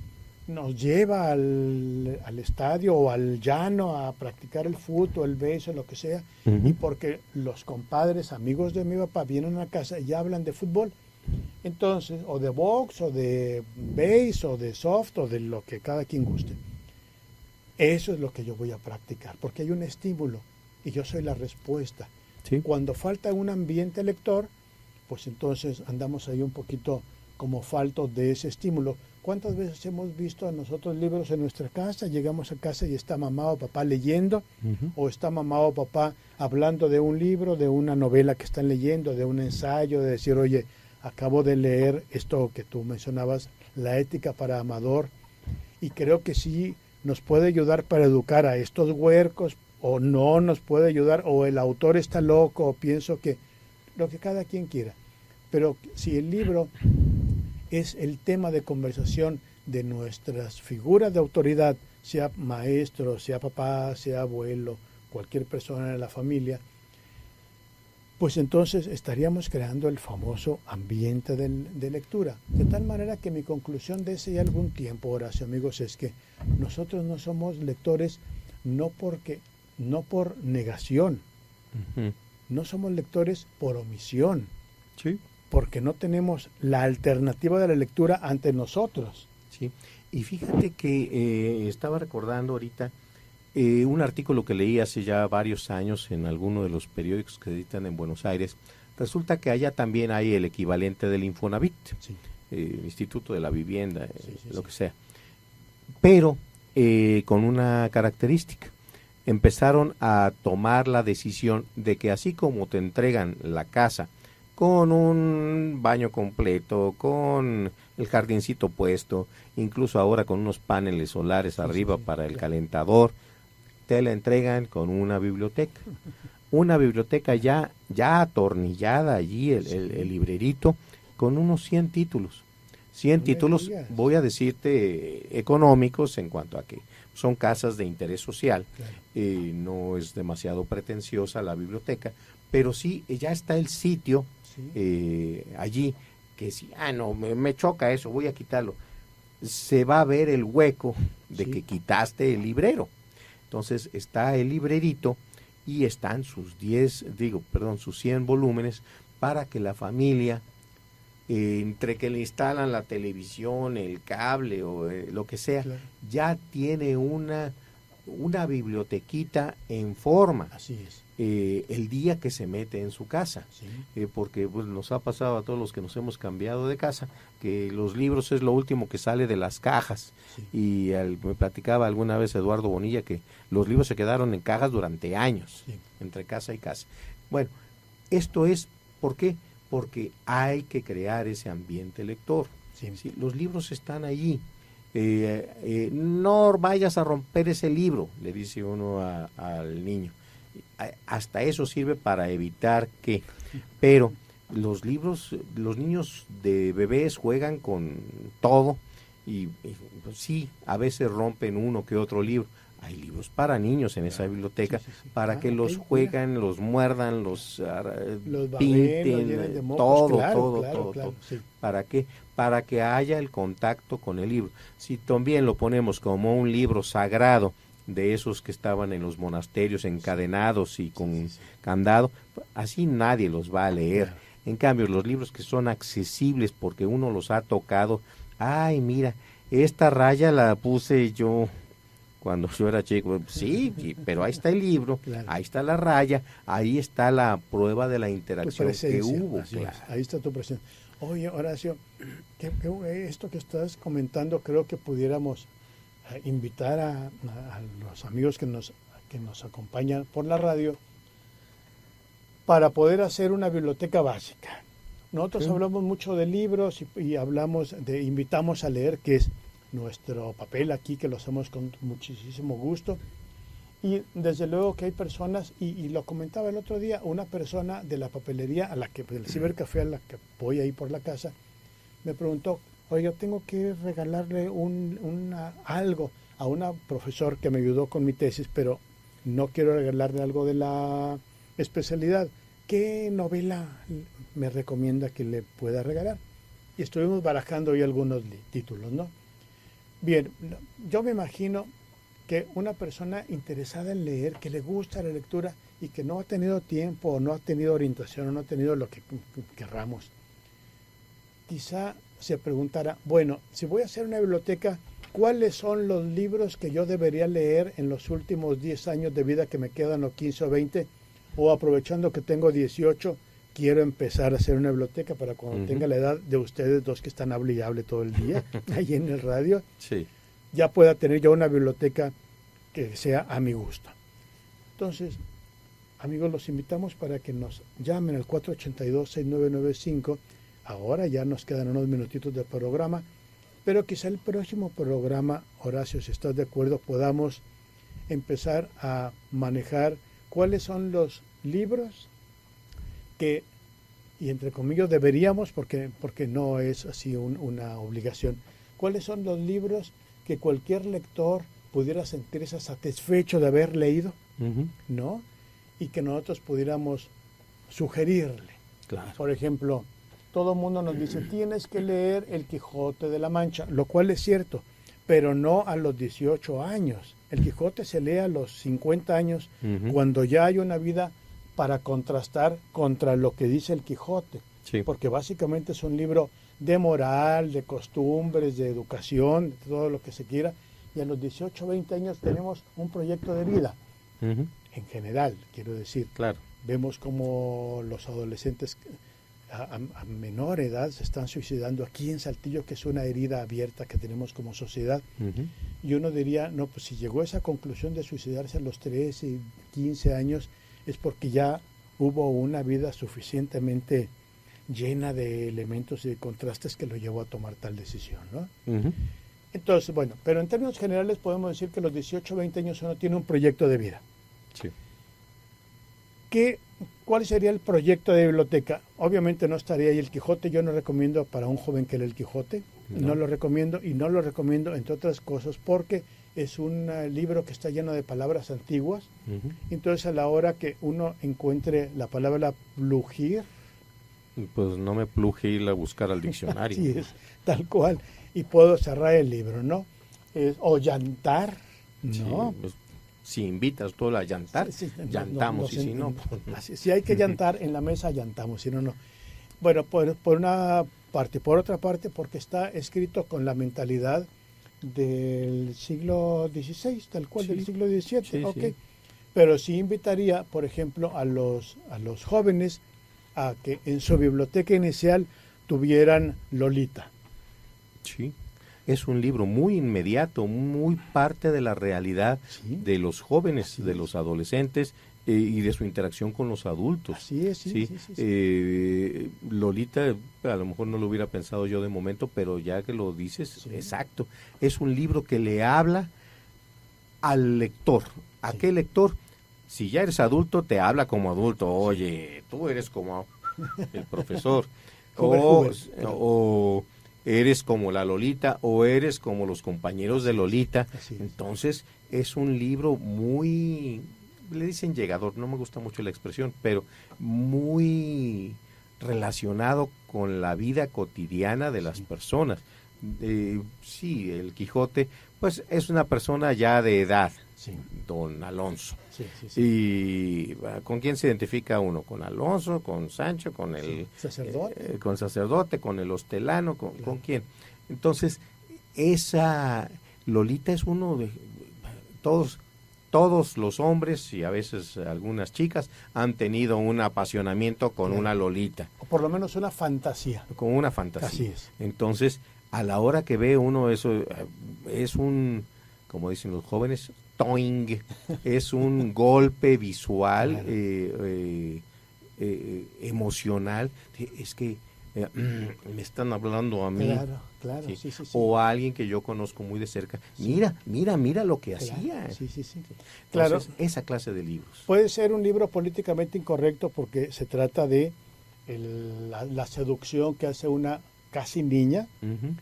nos lleva al estadio o al llano a practicar el fútbol, el béisbol, lo que sea, y porque los compadres, amigos de mi papá, vienen a casa y hablan de fútbol. Entonces, o de box, o de base, o de soft, o de lo que cada quien guste. Eso es lo que yo voy a practicar, porque hay un estímulo y yo soy la respuesta. Sí. Cuando falta un ambiente lector, pues entonces andamos ahí un poquito como falto de ese estímulo. ¿Cuántas veces hemos visto a nosotros libros en nuestra casa? Llegamos a casa y está mamá o papá leyendo, o está mamá o papá hablando de un libro, de una novela que están leyendo, de un ensayo, de decir, oye, acabo de leer esto que tú mencionabas, La ética para Amador, y creo que sí nos puede ayudar para educar a estos huercos, o no nos puede ayudar, o el autor está loco, o pienso que lo que cada quien quiera. Pero si el libro es el tema de conversación de nuestras figuras de autoridad, sea maestro, sea papá, sea abuelo, cualquier persona de la familia, pues entonces estaríamos creando el famoso ambiente de lectura. De tal manera que mi conclusión de ese ya algún tiempo, Horacio, amigos, es que nosotros no somos lectores no por negación, no somos lectores por omisión, porque no tenemos la alternativa de la lectura ante nosotros. Sí, y fíjate que estaba recordando ahorita un artículo que leí hace ya varios años en alguno de los periódicos que editan en Buenos Aires. Resulta que allá también hay el equivalente del Infonavit, Instituto de la Vivienda, lo que sea. Pero con una característica. Empezaron a tomar la decisión de que así como te entregan la casa con un baño completo, con el jardincito puesto, incluso ahora con unos paneles solares arriba para el calentador, te la entregan con una biblioteca. Una biblioteca ya atornillada allí, el librerito, con unos 100 títulos. 100 títulos, voy a decirte, económicos en cuanto a que son casas de interés social. No es demasiado pretenciosa la biblioteca, pero sí, ya está el sitio allí, que si, no, me choca eso, voy a quitarlo. Se va a ver el hueco de que quitaste el librero. Entonces está el librerito y están sus 100 volúmenes para que la familia, entre que le instalan la televisión, el cable o lo que sea, ya tiene una bibliotequita en forma. Así es. El día que se mete en su casa, porque pues, nos ha pasado a todos los que nos hemos cambiado de casa, que los libros es lo último que sale de las cajas, y me platicaba alguna vez Eduardo Bonilla que los libros se quedaron en cajas durante años, entre casa y casa. Bueno, esto es, ¿por qué? Porque hay que crear ese ambiente lector. ¿Sí? Los libros están allí. No vayas a romper ese libro, le dice uno al niño. Hasta eso sirve para evitar que, pero los niños de bebés juegan con todo y pues, sí, a veces rompen uno que otro libro. Hay libros para niños en esa biblioteca para que los jueguen, los muerdan, los pinten, todo. ¿Para qué? Para que haya el contacto con el libro. Si también lo ponemos como un libro sagrado, de esos que estaban en los monasterios encadenados y con candado, así nadie los va a leer. En cambio, los libros que son accesibles porque uno los ha tocado, ay, mira, esta raya la puse yo cuando yo era chico. Sí, pero ahí está el libro, claro. Ahí está la raya, ahí está la prueba de la interacción que hubo. Claro. Ahí está tu presencia. Oye, Horacio, esto que estás comentando, creo que pudiéramos invitar a los amigos que nos acompañan por la radio para poder hacer una biblioteca básica. Nosotros hablamos mucho de libros y invitamos a leer, que es nuestro papel aquí, que lo hacemos con muchísimo gusto. Y desde luego que hay personas, y lo comentaba el otro día, una persona de la papelería, del cibercafé a la que voy ahí por la casa, me preguntó, oye, yo tengo que regalarle algo a una profesor que me ayudó con mi tesis, pero no quiero regalarle algo de la especialidad. ¿Qué novela me recomienda que le pueda regalar? Y estuvimos barajando hoy algunos títulos, ¿no? Bien, yo me imagino que una persona interesada en leer, que le gusta la lectura y que no ha tenido tiempo o no ha tenido orientación o no ha tenido lo que querramos, quizá se preguntara, bueno, si voy a hacer una biblioteca, ¿cuáles son los libros que yo debería leer en los últimos 10 años de vida que me quedan, o 15 o 20? O aprovechando que tengo 18, quiero empezar a hacer una biblioteca para cuando tenga la edad de ustedes dos que están hable y hable todo el día, ahí en el radio, sí, ya pueda tener yo una biblioteca que sea a mi gusto. Entonces, amigos, los invitamos para que nos llamen al 482-6995. Ahora ya nos quedan unos minutitos de programa, pero quizá el próximo programa, Horacio, si estás de acuerdo, podamos empezar a manejar cuáles son los libros que, y entre comillas deberíamos, porque no es así una obligación, cuáles son los libros que cualquier lector pudiera sentirse satisfecho de haber leído, ¿no? Y que nosotros pudiéramos sugerirle. Claro. Por ejemplo, todo el mundo nos dice, tienes que leer El Quijote de la Mancha, lo cual es cierto, pero no a los 18 años. El Quijote se lee a los 50 años, cuando ya hay una vida para contrastar contra lo que dice el Quijote. Sí. Porque básicamente es un libro de moral, de costumbres, de educación, de todo lo que se quiera. Y a los 18 o 20 años tenemos un proyecto de vida. En general, quiero decir. Claro. Vemos como los adolescentes a menor edad se están suicidando aquí en Saltillo, que es una herida abierta que tenemos como sociedad. Y uno diría, no, pues si llegó a esa conclusión de suicidarse a los 13 y 15 años, es porque ya hubo una vida suficientemente llena de elementos y de contrastes que lo llevó a tomar tal decisión, ¿no? Entonces, bueno, pero en términos generales podemos decir que los 18 o 20 años uno tiene un proyecto de vida. Sí. ¿Cuál sería el proyecto de biblioteca? Obviamente no estaría ahí el Quijote. Yo no recomiendo para un joven que lea el Quijote. No lo recomiendo, y no lo recomiendo entre otras cosas porque es un libro que está lleno de palabras antiguas. Entonces, a la hora que uno encuentre la palabra plugir, pues no me pluje ir a buscar al diccionario. Así es, tal cual. Y puedo cerrar el libro, ¿no? O llantar, ¿no? Sí, pues, si invitas tú a llantar, llantamos, y si no... Pues, si hay que llantar en la mesa, llantamos, si no, no. Bueno, por una parte. Por otra parte, porque está escrito con la mentalidad del siglo XVI, tal cual, del siglo XVII. Sí, okay. Sí. Pero sí invitaría, por ejemplo, a los jóvenes a que en su biblioteca inicial tuvieran Lolita. Sí. Es un libro muy inmediato, muy parte de la realidad de los jóvenes, de los adolescentes y de su interacción con los adultos. Así es, sí. Lolita, a lo mejor no lo hubiera pensado yo de momento, pero ya que lo dices, exacto. Es un libro que le habla al lector. ¿A qué lector? Si ya eres adulto, te habla como adulto. Oye, tú eres como el profesor. o eres como la Lolita, o eres como los compañeros de Lolita. Entonces, es un libro muy, le dicen llegador, no me gusta mucho la expresión, pero muy relacionado con la vida cotidiana de las personas. Sí, el Quijote, pues es una persona ya de edad, don Alonso. ¿Y con quién se identifica uno? ¿Con Alonso, con Sancho, con el sacerdote? Con sacerdote, con el hostelano, ¿con quién? Entonces, esa Lolita es uno de todos los hombres y a veces algunas chicas han tenido un apasionamiento con una Lolita. O por lo menos una fantasía. Con una fantasía. Así es. Entonces, a la hora que ve uno eso, es un, como dicen los jóvenes, toing, es un golpe visual, emocional. Es que me están hablando a mí. Claro, sí. O a alguien que yo conozco muy de cerca. Mira lo que hacía. Sí. Entonces, Claro. esa clase de libros. Puede ser un libro políticamente incorrecto porque se trata de la seducción que hace una casi niña,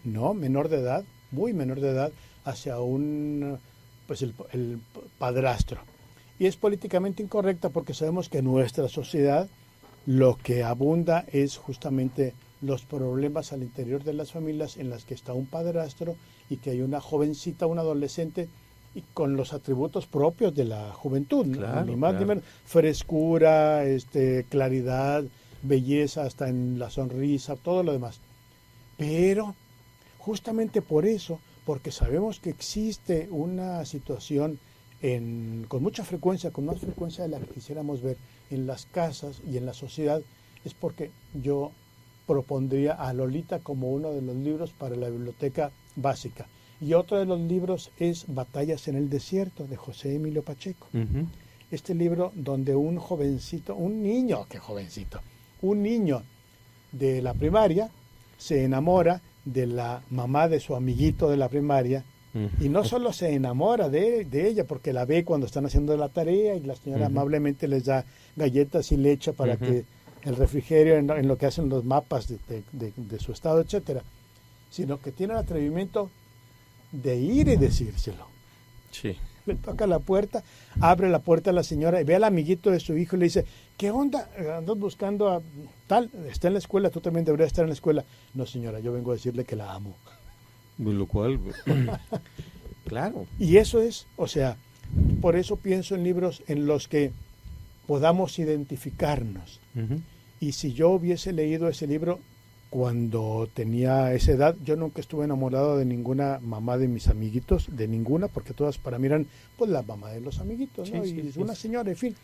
¿no? Menor de edad, muy menor de edad, hacia un, pues el padrastro. Y es políticamente incorrecta porque sabemos que en nuestra sociedad lo que abunda es justamente los problemas al interior de las familias en las que está un padrastro y que hay una jovencita, un adolescente y con los atributos propios de la juventud, Claro, ni más claro. ni menos, frescura, claridad, belleza hasta en la sonrisa, todo lo demás. Pero justamente por eso, porque sabemos que existe una situación con mucha frecuencia, con más frecuencia de la que quisiéramos ver en las casas y en la sociedad, es porque yo propondría a Lolita como uno de los libros para la biblioteca básica. Y otro de los libros es Batallas en el Desierto, de José Emilio Pacheco. Este libro donde un jovencito, un niño de la primaria se enamora de la mamá de su amiguito de la primaria. Y no solo se enamora de ella, porque la ve cuando están haciendo la tarea y la señora amablemente les da galletas y leche para que el refrigerio en lo que hacen los mapas de su estado, etcétera, sino que tiene el atrevimiento de ir y decírselo. Sí. Le toca la puerta, abre la puerta a la señora y ve al amiguito de su hijo y le dice, ¿qué onda? ¿Andas buscando a tal? Está en la escuela, tú también deberías estar en la escuela. No, señora, yo vengo a decirle que la amo. Lo cual, claro. Y eso es, o sea, por eso pienso en libros en los que podamos identificarnos. Y si yo hubiese leído ese libro cuando tenía esa edad, yo nunca estuve enamorado de ninguna mamá de mis amiguitos, de ninguna, porque todas para mí eran pues la mamá de los amiguitos, ¿no? Sí, Y sí, una sí. señora, en fin.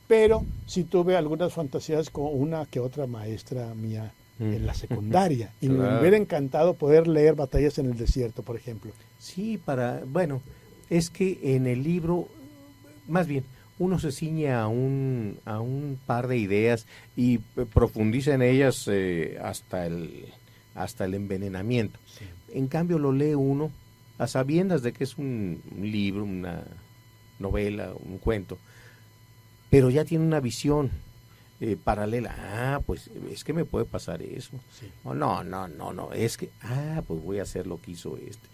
Pero sí tuve algunas fantasías con una que otra maestra mía en la secundaria. Y me Claro. hubiera encantado poder leer Batallas en el Desierto, por ejemplo. Sí, bueno, es que en el libro, más bien, uno se ciñe a un par de ideas y profundiza en ellas hasta el envenenamiento. Sí. En cambio lo lee uno a sabiendas de que es un libro, una novela, un cuento, pero ya tiene una visión paralela. Pues es que me puede pasar eso. Sí. No, es que, pues voy a hacer lo que hizo este.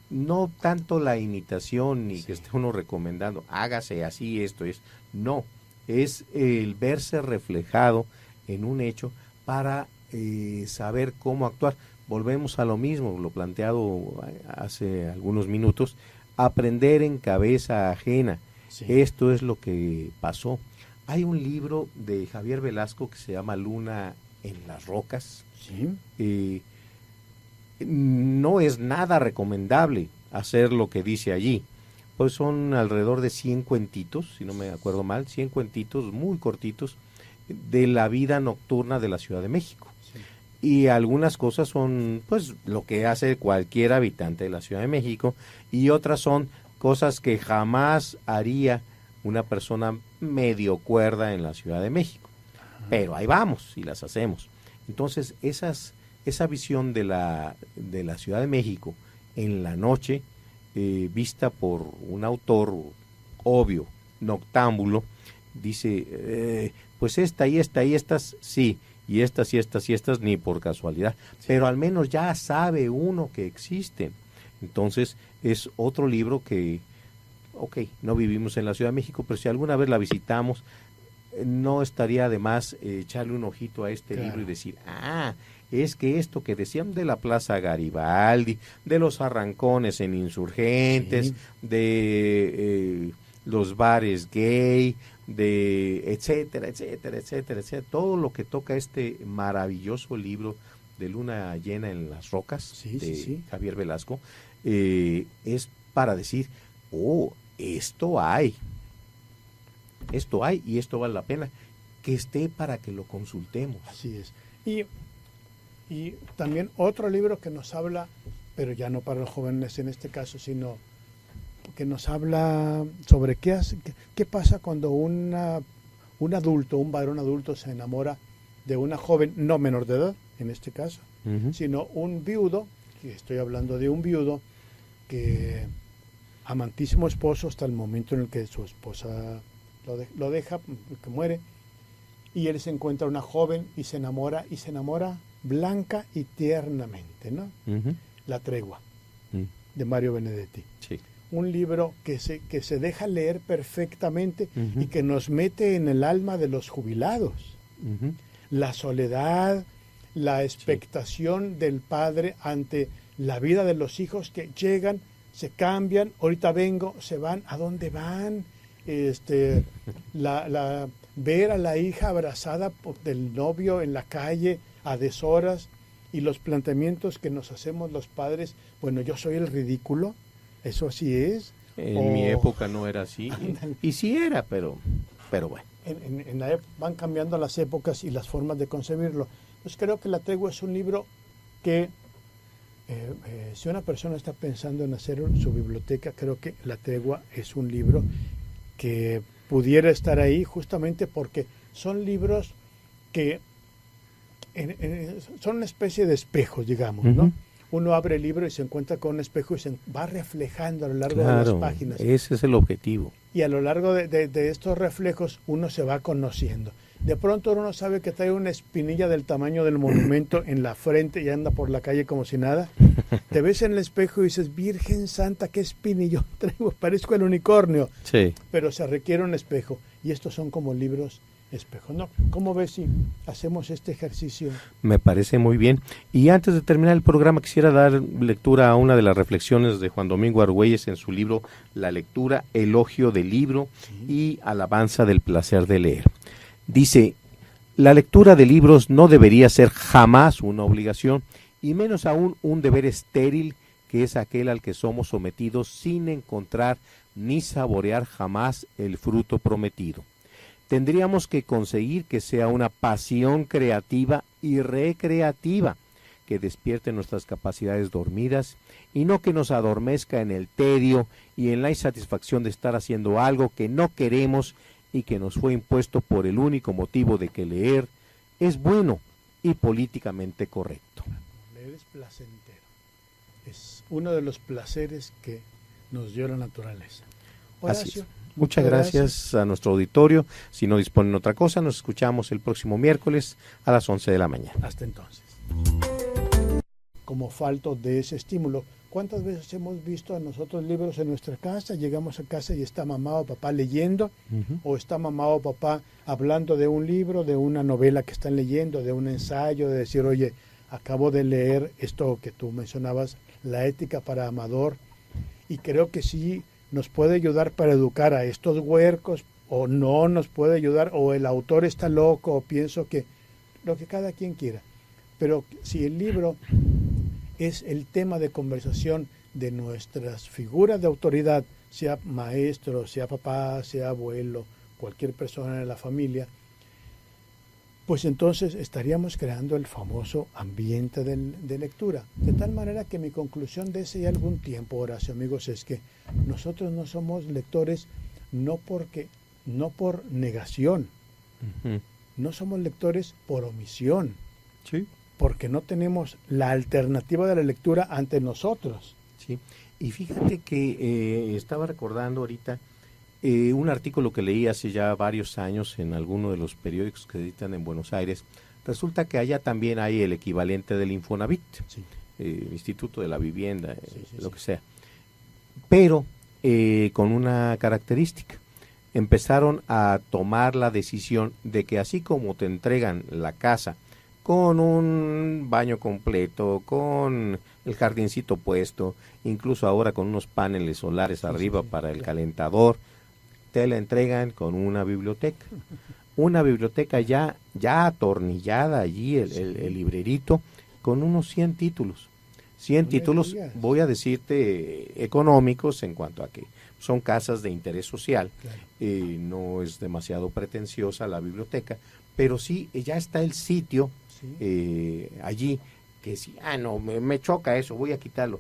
No tanto la imitación ni que esté uno recomendando, hágase así, esto es. No, es el verse reflejado en un hecho para saber cómo actuar. Volvemos a lo mismo, lo planteado hace algunos minutos, aprender en cabeza ajena. Sí. Esto es lo que pasó. Hay un libro de Javier Velasco que se llama Luna en las rocas. Sí. No es nada recomendable hacer lo que dice allí. Pues son alrededor de 100 cuentitos, si no me acuerdo mal, 100 cuentitos muy cortitos de la vida nocturna de la Ciudad de México. Sí. Y algunas cosas son pues lo que hace cualquier habitante de la Ciudad de México y otras son cosas que jamás haría una persona medio cuerda en la Ciudad de México. Pero ahí vamos y las hacemos. Entonces esa visión de la Ciudad de México en la noche, vista por un autor obvio, noctámbulo, dice, pues esta y estas sí, y estas ni por casualidad, pero al menos ya sabe uno que existen. Entonces es otro libro que, no vivimos en la Ciudad de México, pero si alguna vez la visitamos, no estaría de más echarle un ojito a este libro y decir, es que esto que decían de la Plaza Garibaldi, de los arrancones en Insurgentes, de los bares gay, de etcétera, todo lo que toca este maravilloso libro de Luna Llena en las Rocas, de Javier Velasco, es para decir, esto hay y esto vale la pena que esté para que lo consultemos. Así es. Y también otro libro que nos habla, pero ya no para los jóvenes en este caso, sino que nos habla sobre qué pasa cuando un adulto, un varón adulto se enamora de una joven no menor de edad, en este caso, sino un viudo, que estoy hablando de un viudo que amantísimo esposo hasta el momento en el que su esposa lo deja, que muere, y él se encuentra una joven y se enamora blanca y tiernamente, ¿no? La tregua, de Mario Benedetti. Sí. Un libro que se deja leer perfectamente y que nos mete en el alma de los jubilados. La soledad, la expectación del padre ante la vida de los hijos que llegan, se cambian, ahorita vengo, se van, ¿a dónde van? Ver a la hija abrazada del novio en la calle a deshoras, y los planteamientos que nos hacemos los padres, bueno, yo soy el ridículo, eso así es. En mi época no era así, y sí era, pero bueno. Van cambiando las épocas y las formas de concebirlo. Pues creo que La Tregua es un libro que, si una persona está pensando en hacer su biblioteca, creo que La Tregua es un libro que pudiera estar ahí, justamente porque son libros que son una especie de espejos, digamos, ¿no? Uno abre el libro y se encuentra con un espejo y se va reflejando a lo largo de las páginas. Ese es el objetivo. Y a lo largo de estos reflejos uno se va conociendo. De pronto uno sabe que trae una espinilla del tamaño del monumento en la frente y anda por la calle como si nada. Te ves en el espejo y dices, Virgen Santa, qué espinillón traigo, parezco el unicornio. Sí. Pero se requiere un espejo. Y estos son como libros espejo, ¿no? ¿Cómo ves si hacemos este ejercicio? Me parece muy bien. Y antes de terminar el programa, quisiera dar lectura a una de las reflexiones de Juan Domingo Argüelles en su libro La lectura, elogio del libro y alabanza del placer de leer. Dice, la lectura de libros no debería ser jamás una obligación, y menos aún un deber estéril, que es aquel al que somos sometidos sin encontrar ni saborear jamás el fruto prometido. Tendríamos que conseguir que sea una pasión creativa y recreativa, que despierte nuestras capacidades dormidas y no que nos adormezca en el tedio y en la insatisfacción de estar haciendo algo que no queremos y que nos fue impuesto por el único motivo de que leer es bueno y políticamente correcto. Leer es placentero. Es uno de los placeres que nos dio la naturaleza. Horacio, así es. Muchas gracias a nuestro auditorio. Si no disponen otra cosa, nos escuchamos el próximo miércoles a las 11 de la mañana. Hasta entonces. Como falto de ese estímulo, ¿cuántas veces hemos visto a nosotros libros en nuestra casa? Llegamos a casa y está mamá o papá leyendo, o está mamá o papá hablando de un libro, de una novela que están leyendo, de un ensayo, de decir, oye, acabo de leer esto que tú mencionabas, La ética para Amador, y creo que sí nos puede ayudar para educar a estos huercos, o no nos puede ayudar, o el autor está loco, o pienso que lo que cada quien quiera. Pero si el libro es el tema de conversación de nuestras figuras de autoridad, sea maestro, sea papá, sea abuelo, cualquier persona de la familia, pues entonces estaríamos creando el famoso ambiente de lectura. De tal manera que mi conclusión de ese ya algún tiempo, Horacio, amigos, es que nosotros no somos lectores no por negación, no somos lectores por omisión, sí, porque no tenemos la alternativa de la lectura ante nosotros. Sí, y fíjate que estaba recordando ahorita un artículo que leí hace ya varios años en alguno de los periódicos que editan en Buenos Aires. Resulta que allá también hay el equivalente del Infonavit, sí, Instituto de la Vivienda, que sea. Pero con una característica. Empezaron a tomar la decisión de que así como te entregan la casa con un baño completo, con el jardincito puesto, incluso ahora con unos paneles solares arriba para el calentador, te la entregan con una biblioteca. Una biblioteca ya atornillada allí, el librerito, con unos 100 títulos. 100 títulos, voy a decirte, económicos en cuanto a que son casas de interés social. Claro. No es demasiado pretenciosa la biblioteca, pero sí, ya está el sitio allí, que si, no, me choca eso, voy a quitarlo.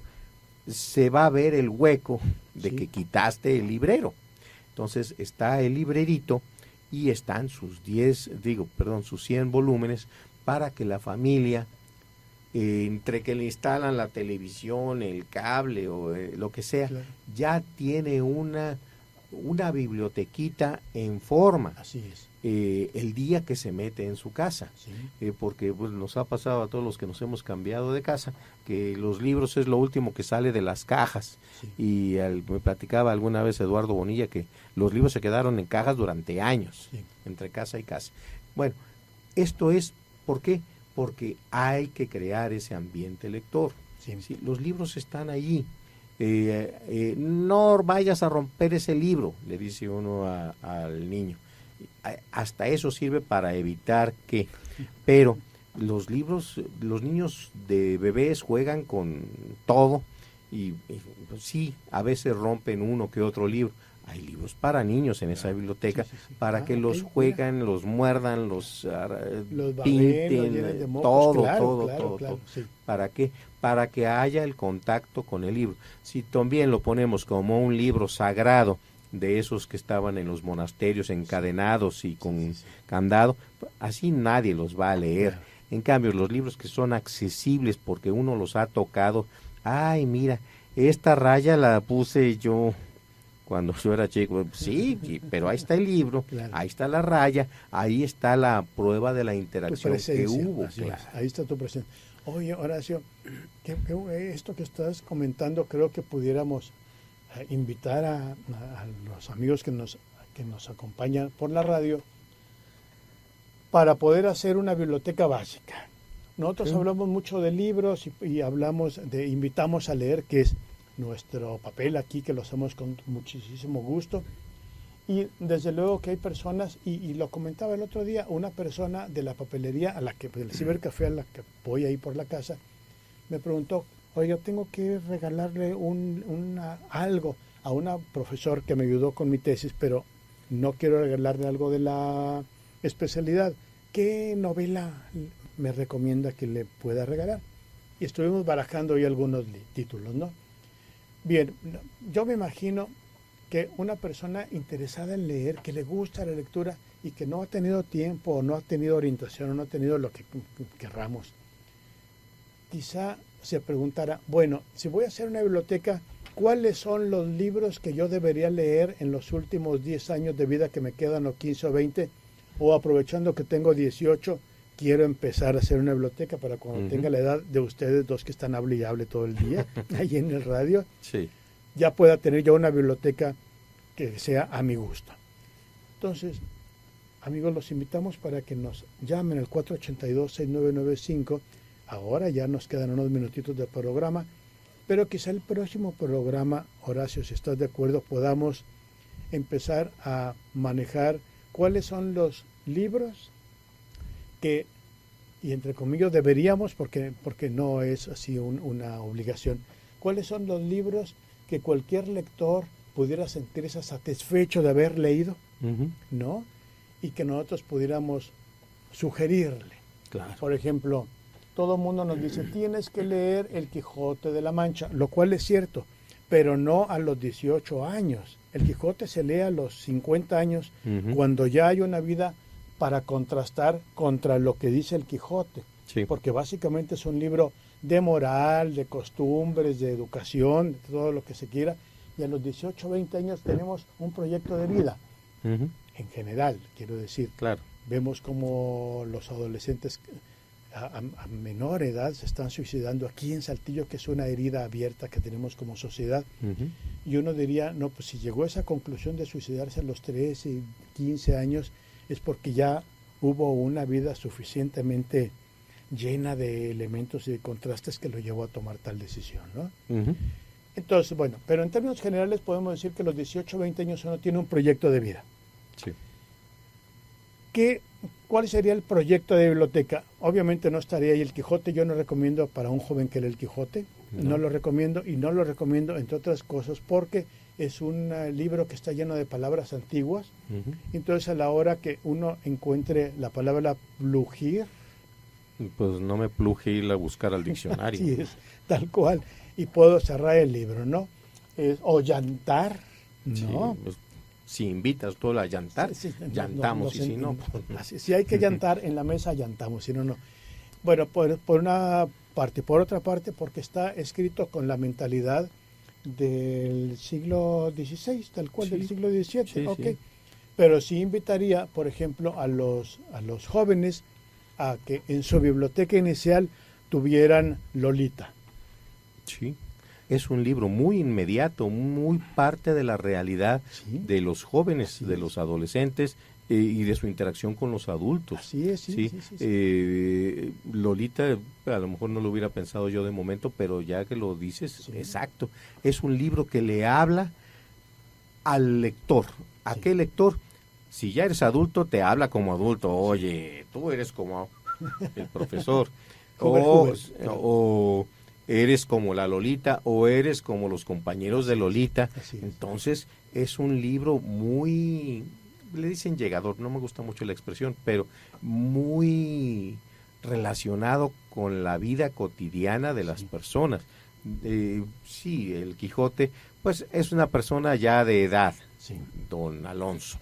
Se va a ver el hueco de que quitaste el librero. Entonces está el librerito y están sus 100 volúmenes para que la familia, entre que le instalan la televisión, el cable o lo que sea, claro, ya tiene una bibliotequita en forma. Así es. El día que se mete en su casa, sí, porque pues, nos ha pasado a todos los que nos hemos cambiado de casa, que los libros es lo último que sale de las cajas, sí, y me platicaba alguna vez Eduardo Bonilla que los libros se quedaron en cajas durante años, sí, entre casa y casa. Bueno, esto es, ¿por qué? Porque hay que crear ese ambiente lector. Sí. Sí, los libros están allí. No vayas a romper ese libro, le dice uno al niño. Hasta eso sirve para evitar que, pero los niños de bebés juegan con todo y sí, a veces rompen uno que otro libro. Hay libros para niños en esa biblioteca, para que los juegan, los muerdan, los pinten, todo. Sí. ¿Para qué? Para que haya el contacto con el libro. Si también lo ponemos como un libro sagrado, de esos que estaban en los monasterios encadenados y con candado, así nadie los va a leer. Claro. En cambio, los libros que son accesibles porque uno los ha tocado, ay, mira, esta raya la puse yo cuando yo era chico, sí, pero ahí está el libro, claro, ahí está la raya, ahí está la prueba de la interacción que hubo. Claro. Ahí está tu presencia. Oye, Horacio, esto que estás comentando, creo que pudiéramos invitar a los amigos que nos acompañan por la radio para poder hacer una biblioteca básica. Nosotros hablamos mucho de libros y invitamos a leer, que es nuestro papel aquí, que lo hacemos con muchísimo gusto. Y desde luego que hay personas, y lo comentaba el otro día, una persona de la papelería del cibercafé a la que voy ahí por la casa, me preguntó, oiga, tengo que regalarle algo a una profesor que me ayudó con mi tesis, pero no quiero regalarle algo de la especialidad. ¿Qué novela me recomienda que le pueda regalar? Y estuvimos barajando hoy algunos títulos, ¿no? Bien, yo me imagino que una persona interesada en leer, que le gusta la lectura y que no ha tenido tiempo, o no ha tenido orientación, o no ha tenido lo que querramos, quizá se preguntara, bueno, si voy a hacer una biblioteca, ¿cuáles son los libros que yo debería leer en los últimos 10 años de vida que me quedan, o 15 o 20? O aprovechando que tengo 18, quiero empezar a hacer una biblioteca para cuando tenga la edad de ustedes dos que están hable y hable todo el día, ahí en el radio, sí, ya pueda tener yo una biblioteca que sea a mi gusto. Entonces, amigos, los invitamos para que nos llamen al 482-6995. Ahora ya nos quedan unos minutitos del programa, pero quizá el próximo programa, Horacio, si estás de acuerdo, podamos empezar a manejar cuáles son los libros que, y entre comillas deberíamos, porque no es así una obligación, cuáles son los libros que cualquier lector pudiera sentirse satisfecho de haber leído, ¿no? Y que nosotros pudiéramos sugerirle. Claro. Por ejemplo, todo el mundo nos dice, tienes que leer El Quijote de la Mancha, lo cual es cierto, pero no a los 18 años. El Quijote se lee a los 50 años, cuando ya hay una vida para contrastar contra lo que dice el Quijote. Sí. Porque básicamente es un libro de moral, de costumbres, de educación, de todo lo que se quiera. Y a los 18 o 20 años tenemos un proyecto de vida. En general, quiero decir. Claro. Vemos como los adolescentes a menor edad se están suicidando aquí en Saltillo, que es una herida abierta que tenemos como sociedad. Y uno diría, no, pues si llegó a esa conclusión de suicidarse a los 13, 15 años, es porque ya hubo una vida suficientemente llena de elementos y de contrastes que lo llevó a tomar tal decisión, ¿no? Entonces, bueno, pero en términos generales podemos decir que a los 18 o 20 años uno tiene un proyecto de vida. Sí. ¿Cuál sería el proyecto de biblioteca? Obviamente no estaría ahí el Quijote. Yo no recomiendo para un joven que lea el Quijote. No lo recomiendo, y no lo recomiendo entre otras cosas porque es un libro que está lleno de palabras antiguas. Entonces a la hora que uno encuentre la palabra plugir, pues no me pluje ir a buscar al diccionario. Así es, tal cual, y puedo cerrar el libro, ¿no? O llantar, ¿no? Sí, pues, si invitas tú a llantar, llantamos, y si no... Si hay que llantar en la mesa, llantamos, si no, no. Bueno, por una parte, por otra parte, porque está escrito con la mentalidad del siglo XVI, tal cual, del siglo XVII, okay. Pero sí invitaría, por ejemplo, a los jóvenes a que en su biblioteca inicial tuvieran Lolita. Sí, es un libro muy inmediato, muy parte de la realidad de los jóvenes, de los adolescentes y de su interacción con los adultos. Así es, sí. Lolita, a lo mejor no lo hubiera pensado yo de momento, pero ya que lo dices, exacto. Es un libro que le habla al lector. ¿A qué lector? Si ya eres adulto, te habla como adulto. Oye, tú eres como el profesor. o eres como la Lolita, o eres como los compañeros de Lolita. Entonces, es un libro muy, le dicen llegador, no me gusta mucho la expresión, pero muy relacionado con la vida cotidiana de las personas. Sí, el Quijote, pues es una persona ya de edad, don Alonso.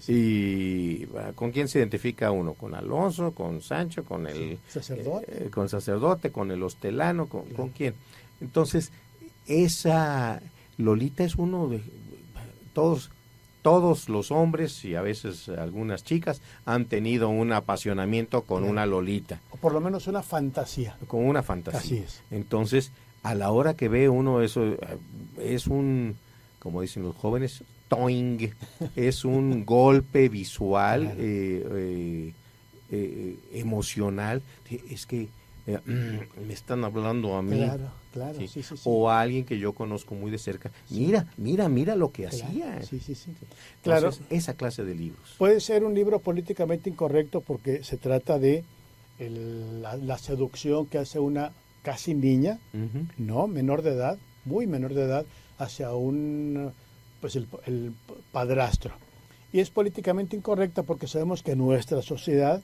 ¿Y con quién se identifica uno? ¿Con Alonso, con Sancho, con el sacerdote? Con sacerdote, con el hostelano, ¿con quién? Entonces, esa Lolita es uno de todos los hombres y a veces algunas chicas han tenido un apasionamiento con una Lolita. O por lo menos una fantasía. Con una fantasía. Así es. Entonces, a la hora que ve uno eso, es un, como dicen los jóvenes, toing, es un golpe visual, emocional. Es que me están hablando a mí. Claro, sí. O a alguien que yo conozco muy de cerca. Mira lo que hacía. Sí. Claro. Entonces, esa clase de libros. Puede ser un libro políticamente incorrecto porque se trata de la seducción que hace una casi niña, ¿no? Menor de edad, muy menor de edad, hacia el padrastro. Y es políticamente incorrecta porque sabemos que en nuestra sociedad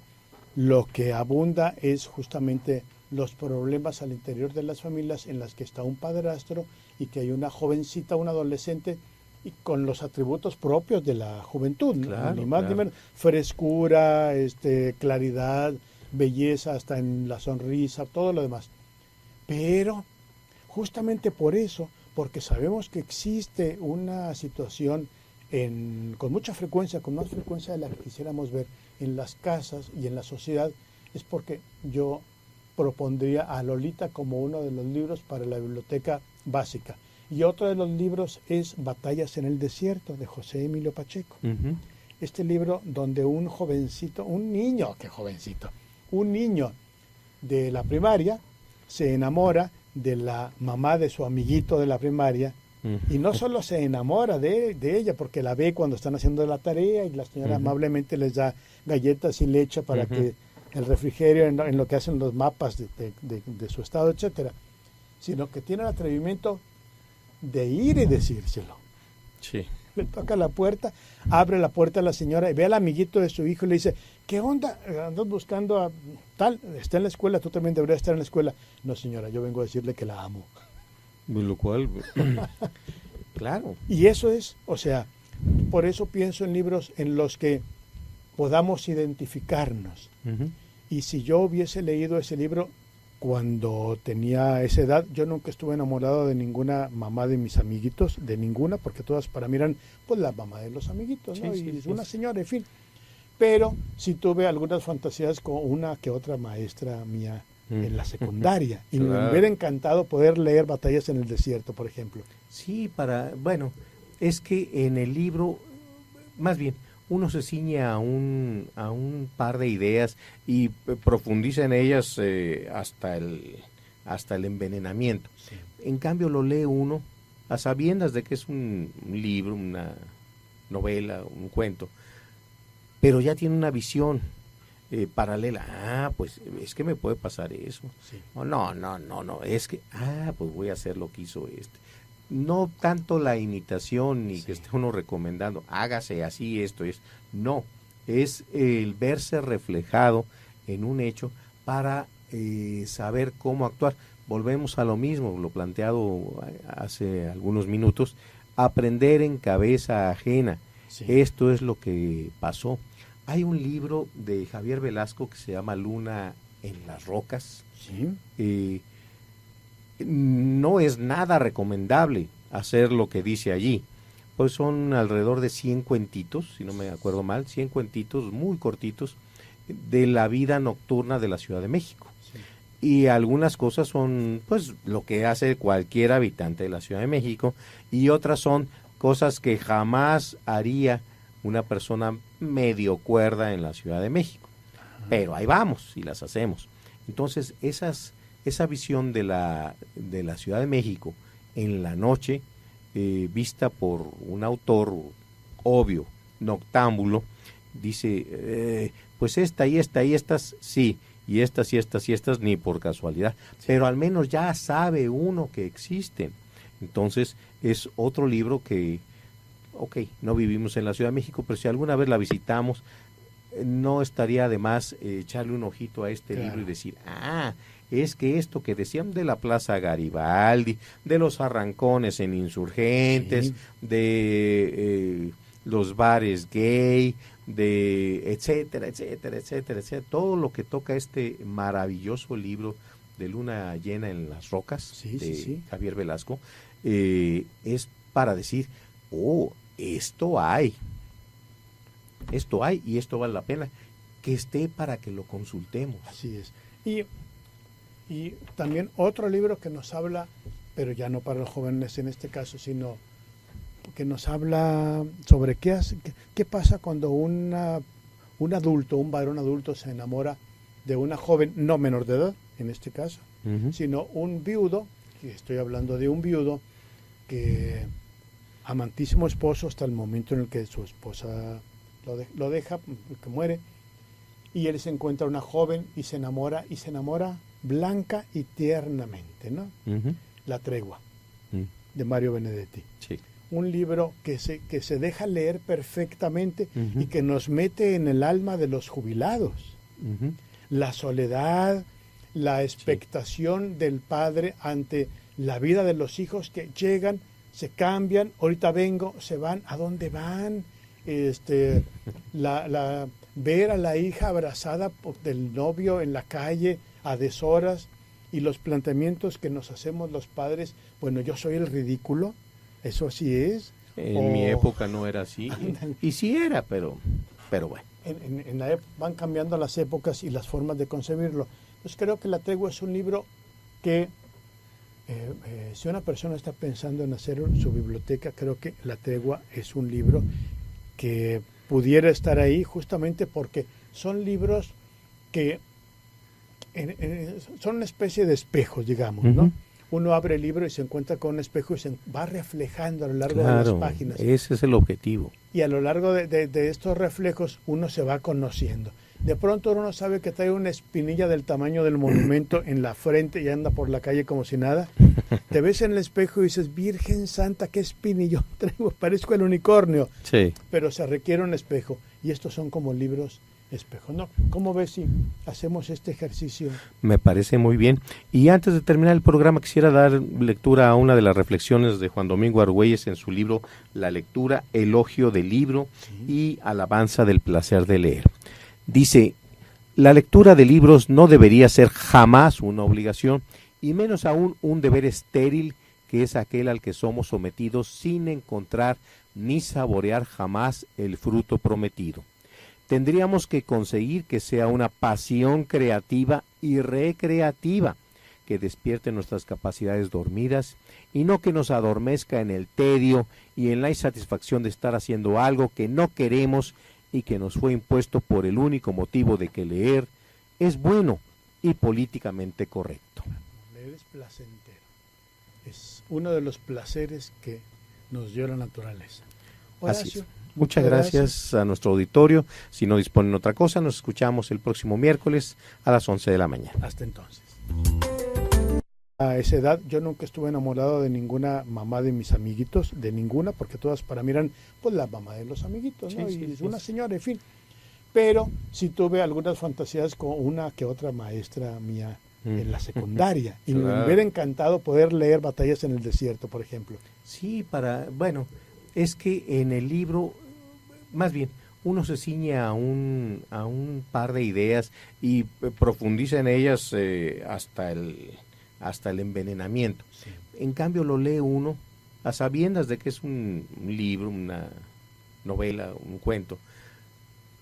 lo que abunda es justamente los problemas al interior de las familias en las que está un padrastro y que hay una jovencita, un adolescente y con los atributos propios de la juventud, ¿no? Claro, ni más ni menos, frescura, claridad, belleza, hasta en la sonrisa, todo lo demás. Pero justamente por eso, porque sabemos que existe una situación con mucha frecuencia, con más frecuencia de la que quisiéramos ver en las casas y en la sociedad, es porque yo propondría a Lolita como uno de los libros para la biblioteca básica. Y otro de los libros es Batallas en el desierto, de José Emilio Pacheco. Este libro donde un niño de la primaria se enamora de la mamá de su amiguito de la primaria, y no solo se enamora de ella, porque la ve cuando están haciendo la tarea y la señora amablemente les da galletas y leche para que el refrigerio en lo que hacen los mapas de su estado, etcétera, sino que tiene el atrevimiento de ir y decírselo. Sí. Le toca la puerta, abre la puerta a la señora y ve al amiguito de su hijo y le dice, ¿qué onda? ¿Andas buscando a tal? Está en la escuela, tú también deberías estar en la escuela. No, señora, yo vengo a decirle que la amo. Lo cual, claro. Y eso es, por eso pienso en libros en los que podamos identificarnos. Y si yo hubiese leído ese libro cuando tenía esa edad, yo nunca estuve enamorado de ninguna mamá de mis amiguitos, de ninguna, porque todas para mí eran pues la mamá de los amiguitos, ¿no? Y una señora, en fin. Pero sí tuve algunas fantasías con una que otra maestra mía en la secundaria. Y me hubiera encantado poder leer Batallas en el desierto, por ejemplo. Sí, es que en el libro, más bien, uno se ciñe a un par de ideas y profundiza en ellas hasta el envenenamiento. Sí. En cambio lo lee uno a sabiendas de que es un libro, una novela, un cuento, pero ya tiene una visión paralela. Pues es que me puede pasar eso. Sí. No, es que, pues voy a hacer lo que hizo este. No tanto la imitación ni que esté uno recomendando, hágase así, esto es. No, es el verse reflejado en un hecho para saber cómo actuar. Volvemos a lo mismo, lo planteado hace algunos minutos, aprender en cabeza ajena. Sí. Esto es lo que pasó. Hay un libro de Javier Velasco que se llama Luna en las rocas. Sí. No es nada recomendable hacer lo que dice allí. Pues son alrededor de 100 cuentitos, si no me acuerdo mal, 100 cuentitos muy cortitos de la vida nocturna de la Ciudad de México. Sí. Y algunas cosas son pues lo que hace cualquier habitante de la Ciudad de México y otras son cosas que jamás haría una persona medio cuerda en la Ciudad de México. Ajá. Pero ahí vamos y las hacemos. Entonces esa visión de la Ciudad de México en la noche, vista por un autor obvio, noctámbulo, dice, pues esta y estas sí, y estas ni por casualidad, sí. Pero al menos ya sabe uno que existen. Entonces es otro libro que, no vivimos en la Ciudad de México, pero si alguna vez la visitamos, no estaría de más echarle un ojito a este libro y decir, es que esto que decían de la Plaza Garibaldi, de los arrancones en Insurgentes, sí. De los bares gay, de etcétera, todo lo que toca este maravilloso libro de Luna llena en las rocas, de Javier Velasco, es para decir, esto hay y esto vale la pena que esté para que lo consultemos. Así es. Y también otro libro que nos habla, pero ya no para los jóvenes en este caso, sino que nos habla sobre qué pasa cuando un adulto, un varón adulto se enamora de una joven, no menor de edad en este caso, sino un viudo, que estoy hablando de un viudo que amantísimo esposo hasta el momento en el que su esposa lo deja, que muere, y él se encuentra una joven y se enamora blanca y tiernamente, ¿no? La tregua, de Mario Benedetti. Sí. Un libro que se deja leer perfectamente y que nos mete en el alma de los jubilados. La soledad, la expectación del padre ante la vida de los hijos que llegan, se cambian, ahorita vengo, se van, ¿a dónde van? Ver a la hija abrazada del novio en la calle a deshoras y los planteamientos que nos hacemos los padres, bueno, yo soy el ridículo, eso así es. En mi época no era así, y sí era, pero bueno. En la van cambiando las épocas y las formas de concebirlo. Pues creo que La Tregua es un libro que, si una persona está pensando en hacer su biblioteca, creo que La Tregua es un libro que pudiera estar ahí justamente porque son libros que son una especie de espejos, digamos, ¿no? Uno abre el libro y se encuentra con un espejo y se va reflejando a lo largo de las páginas. Ese es el objetivo. Y a lo largo de estos reflejos uno se va conociendo. De pronto uno sabe que trae una espinilla del tamaño del monumento en la frente y anda por la calle como si nada. Te ves en el espejo y dices, Virgen Santa, qué espinillón traigo, parezco el unicornio. Sí. Pero se requiere un espejo. Y estos son como libros espejo, ¿no? ¿Cómo ves si hacemos este ejercicio? Me parece muy bien. Y antes de terminar el programa, quisiera dar lectura a una de las reflexiones de Juan Domingo Argüelles en su libro La lectura, elogio del libro y alabanza del placer de leer. Dice, la lectura de libros no debería ser jamás una obligación, y menos aún un deber estéril, que es aquel al que somos sometidos sin encontrar ni saborear jamás el fruto prometido. Tendríamos que conseguir que sea una pasión creativa y recreativa, que despierte nuestras capacidades dormidas y no que nos adormezca en el tedio y en la insatisfacción de estar haciendo algo que no queremos y que nos fue impuesto por el único motivo de que leer es bueno y políticamente correcto. Leer es placentero. Es uno de los placeres que nos dio la naturaleza. Horacio, Muchas gracias a nuestro auditorio. Si no disponen otra cosa, nos escuchamos el próximo miércoles a las 11 de la mañana. Hasta entonces. A esa edad yo nunca estuve enamorado de ninguna mamá de mis amiguitos, de ninguna, porque todas para mí eran pues la mamá de los amiguitos, ¿no? Sí, y sí, una sí. señora, en fin. Pero sí tuve algunas fantasías con una que otra maestra mía en la secundaria. Y me hubiera encantado poder leer Batallas en el Desierto, por ejemplo. Sí, bueno, es que en el libro, más bien, uno se ciñe a un par de ideas y profundiza en ellas hasta el envenenamiento. Sí. En cambio lo lee uno a sabiendas de que es un libro, una novela, un cuento,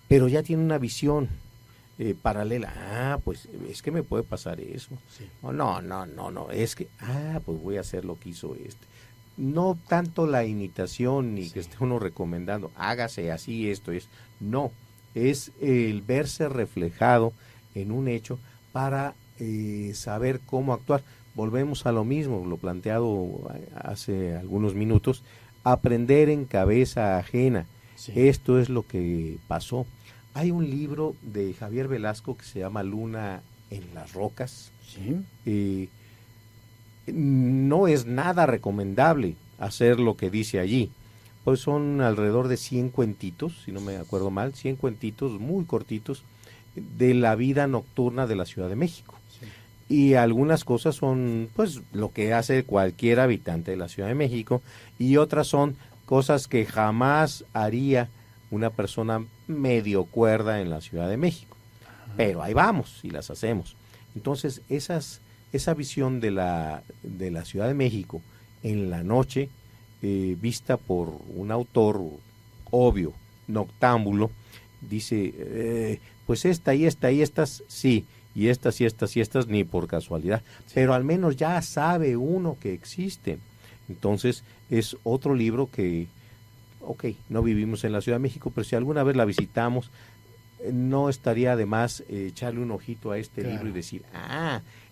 pero ya tiene una visión paralela. Pues es que me puede pasar eso. Sí. No, es que, pues voy a hacer lo que hizo este. No tanto la imitación ni que esté uno recomendando, hágase así, esto es. No, es el verse reflejado en un hecho para saber cómo actuar. Volvemos a lo mismo, lo planteado hace algunos minutos, aprender en cabeza ajena. Sí. Esto es lo que pasó. Hay un libro de Javier Velasco que se llama Luna en las rocas. Sí. No es nada recomendable hacer lo que dice allí. Pues son alrededor de 100 cuentitos, si no me acuerdo mal, 100 cuentitos muy cortitos de la vida nocturna de la Ciudad de México. Sí. Y algunas cosas son pues lo que hace cualquier habitante de la Ciudad de México y otras son cosas que jamás haría una persona medio cuerda en la Ciudad de México. Pero ahí vamos y las hacemos. Entonces esa visión de la Ciudad de México en la noche, vista por un autor obvio, noctámbulo, dice, pues esta y estas sí, y estas ni por casualidad, pero al menos ya sabe uno que existen. Entonces es otro libro que, no vivimos en la Ciudad de México, pero si alguna vez la visitamos, no estaría de más echarle un ojito a este libro y decir,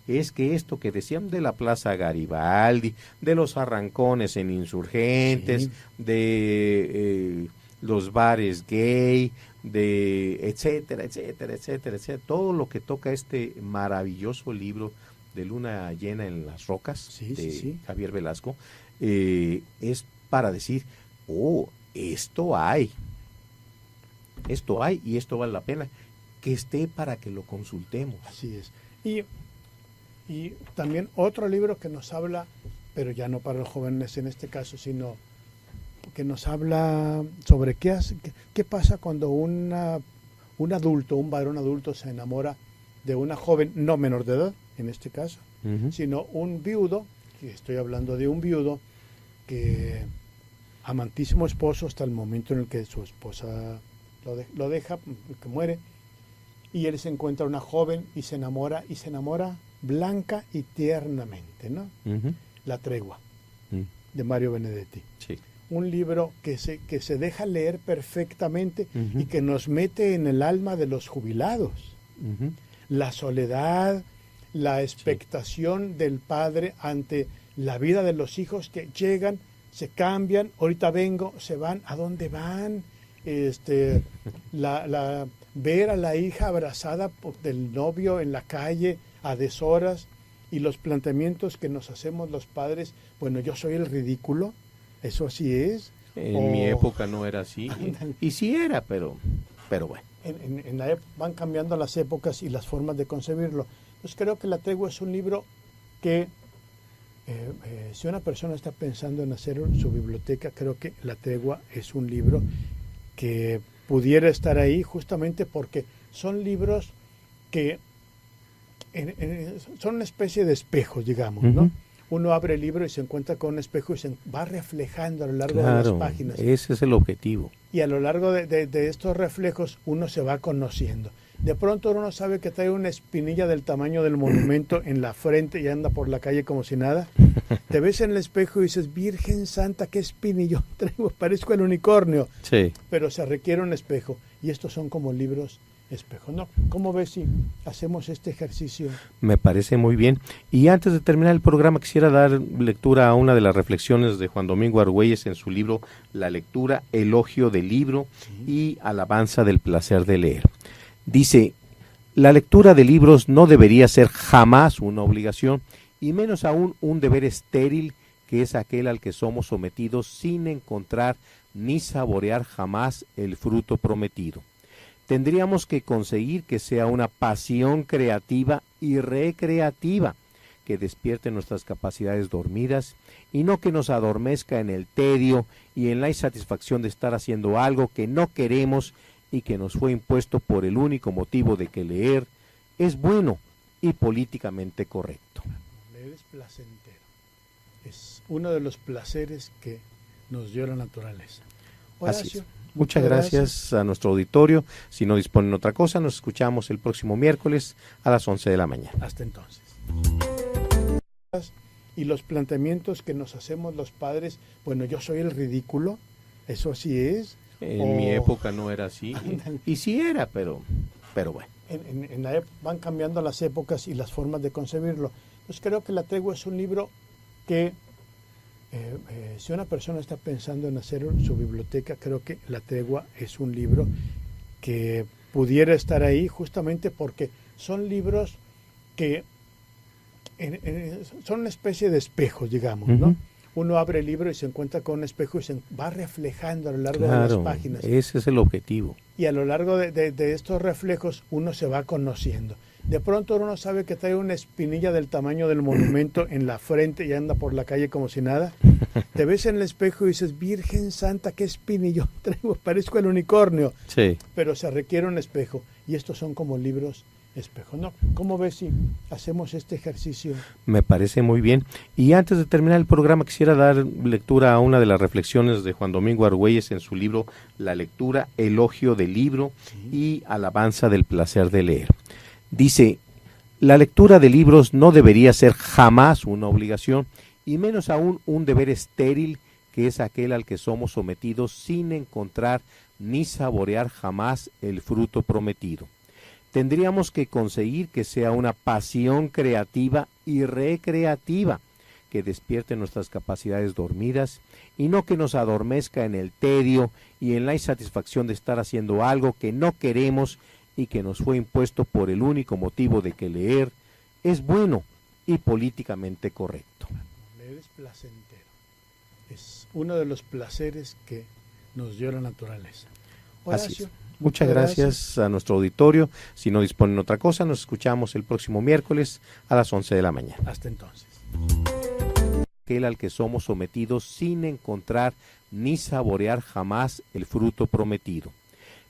es que esto que decían de la Plaza Garibaldi, de los arrancones en Insurgentes, de los bares gay, de etcétera, todo lo que toca este maravilloso libro de Luna Llena en las Rocas, de Javier Velasco, es para decir, esto hay y esto vale la pena que esté para que lo consultemos. Así es. Y también otro libro que nos habla, pero ya no para los jóvenes en este caso, sino que nos habla sobre qué pasa cuando un adulto, un varón adulto se enamora de una joven no menor de edad, en este caso, sino un viudo, que estoy hablando de un viudo que amantísimo esposo hasta el momento en el que su esposa lo deja, que muere, y él se encuentra una joven y se enamora blanca y tiernamente, ¿no? La Tregua, de Mario Benedetti. Sí. Un libro que se deja leer perfectamente y que nos mete en el alma de los jubilados. La soledad, la expectación del padre ante la vida de los hijos que llegan, se cambian, ahorita vengo, se van, ¿a dónde van? Ver a la hija abrazada del novio en la calle a deshoras y los planteamientos que nos hacemos los padres, bueno, yo soy el ridículo, eso así es. En mi época no era así, y sí era, pero bueno. Van cambiando las épocas y las formas de concebirlo. Pues creo que La Tregua es un libro que, si una persona está pensando en hacer su biblioteca, creo que La Tregua es un libro que pudiera estar ahí justamente porque son libros que son una especie de espejos, digamos, ¿no? Uno abre el libro y se encuentra con un espejo y se va reflejando a lo largo de las páginas. Ese es el objetivo. Y a lo largo de estos reflejos uno se va conociendo. De pronto uno sabe que trae una espinilla del tamaño del monumento en la frente y anda por la calle como si nada. Te ves en el espejo y dices, Virgen Santa, qué espinillón traigo, parezco el unicornio. Sí. Pero se requiere un espejo. Y estos son como libros espejo, ¿no? ¿Cómo ves si hacemos este ejercicio? Me parece muy bien. Y antes de terminar el programa, quisiera dar lectura a una de las reflexiones de Juan Domingo Argüelles en su libro La lectura, elogio del libro y alabanza del placer de leer. Dice, la lectura de libros no debería ser jamás una obligación, y menos aún un deber estéril, que es aquel al que somos sometidos sin encontrar ni saborear jamás el fruto prometido. Tendríamos que conseguir que sea una pasión creativa y recreativa, que despierte nuestras capacidades dormidas y no que nos adormezca en el tedio y en la insatisfacción de estar haciendo algo que no queremos y que nos fue impuesto por el único motivo de que leer es bueno y políticamente correcto. Leer es placentero. Es uno de los placeres que nos dio la naturaleza. Horacio, así es. Muchas gracias a nuestro auditorio. Si no disponen otra cosa, nos escuchamos el próximo miércoles a las 11 de la mañana. Hasta entonces. Y los planteamientos que nos hacemos los padres, bueno, yo soy el ridículo, eso así es. En mi época no era así, y sí era, pero bueno. Van cambiando las épocas y las formas de concebirlo. Pues creo que La Tregua es un libro que, si una persona está pensando en hacer su biblioteca, creo que La Tregua es un libro que pudiera estar ahí justamente porque son libros que son una especie de espejos, digamos, ¿no? Uno abre el libro y se encuentra con un espejo y se va reflejando a lo largo de las páginas. Ese es el objetivo. Y a lo largo de estos reflejos uno se va conociendo. De pronto uno sabe que trae una espinilla del tamaño del monumento en la frente y anda por la calle como si nada. Te ves en el espejo y dices, Virgen Santa, qué espinillón traigo, parezco el unicornio. Sí. Pero se requiere un espejo. Y estos son como libros espejo, ¿no? ¿Cómo ves si hacemos este ejercicio? Me parece muy bien. Y antes de terminar el programa, quisiera dar lectura a una de las reflexiones de Juan Domingo Argüelles en su libro La lectura, elogio del libro y alabanza del placer de leer. Dice, la lectura de libros no debería ser jamás una obligación, y menos aún un deber estéril, que es aquel al que somos sometidos sin encontrar ni saborear jamás el fruto prometido. Tendríamos que conseguir que sea una pasión creativa y recreativa, que despierte nuestras capacidades dormidas y no que nos adormezca en el tedio y en la insatisfacción de estar haciendo algo que no queremos y que nos fue impuesto por el único motivo de que leer es bueno y políticamente correcto. Leer es placentero. Es uno de los placeres que nos dio la naturaleza. Horacio, así es. Muchas gracias a nuestro auditorio. Si no disponen otra cosa, nos escuchamos el próximo miércoles a las 11 de la mañana. Hasta entonces. Aquel al que somos sometidos sin encontrar ni saborear jamás el fruto prometido.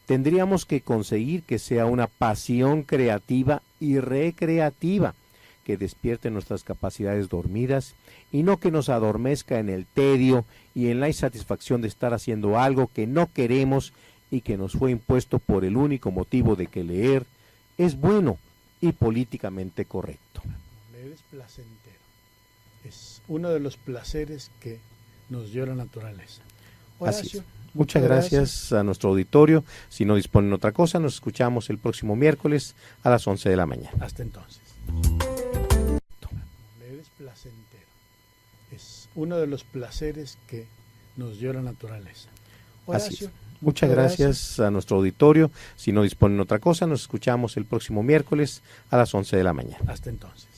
Tendríamos que conseguir que sea una pasión creativa y recreativa, que despierte nuestras capacidades dormidas y no que nos adormezca en el tedio y en la insatisfacción de estar haciendo algo que no queremos y que nos fue impuesto por el único motivo de que leer es bueno y políticamente correcto. Leer es placentero. Es uno de los placeres que nos dio la naturaleza. Horacio, así es. Muchas gracias a nuestro auditorio. Si no disponen otra cosa, nos escuchamos el próximo miércoles a las 11 de la mañana. Hasta entonces. Leer es placentero. Es uno de los placeres que nos dio la naturaleza. Horacio, así es. Muchas gracias a nuestro auditorio. Si no disponen otra cosa, nos escuchamos el próximo miércoles a las 11 de la mañana. Hasta entonces.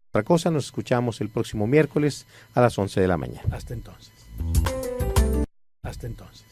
Otra cosa, nos escuchamos el próximo miércoles a las 11 de la mañana. Hasta entonces. Hasta entonces.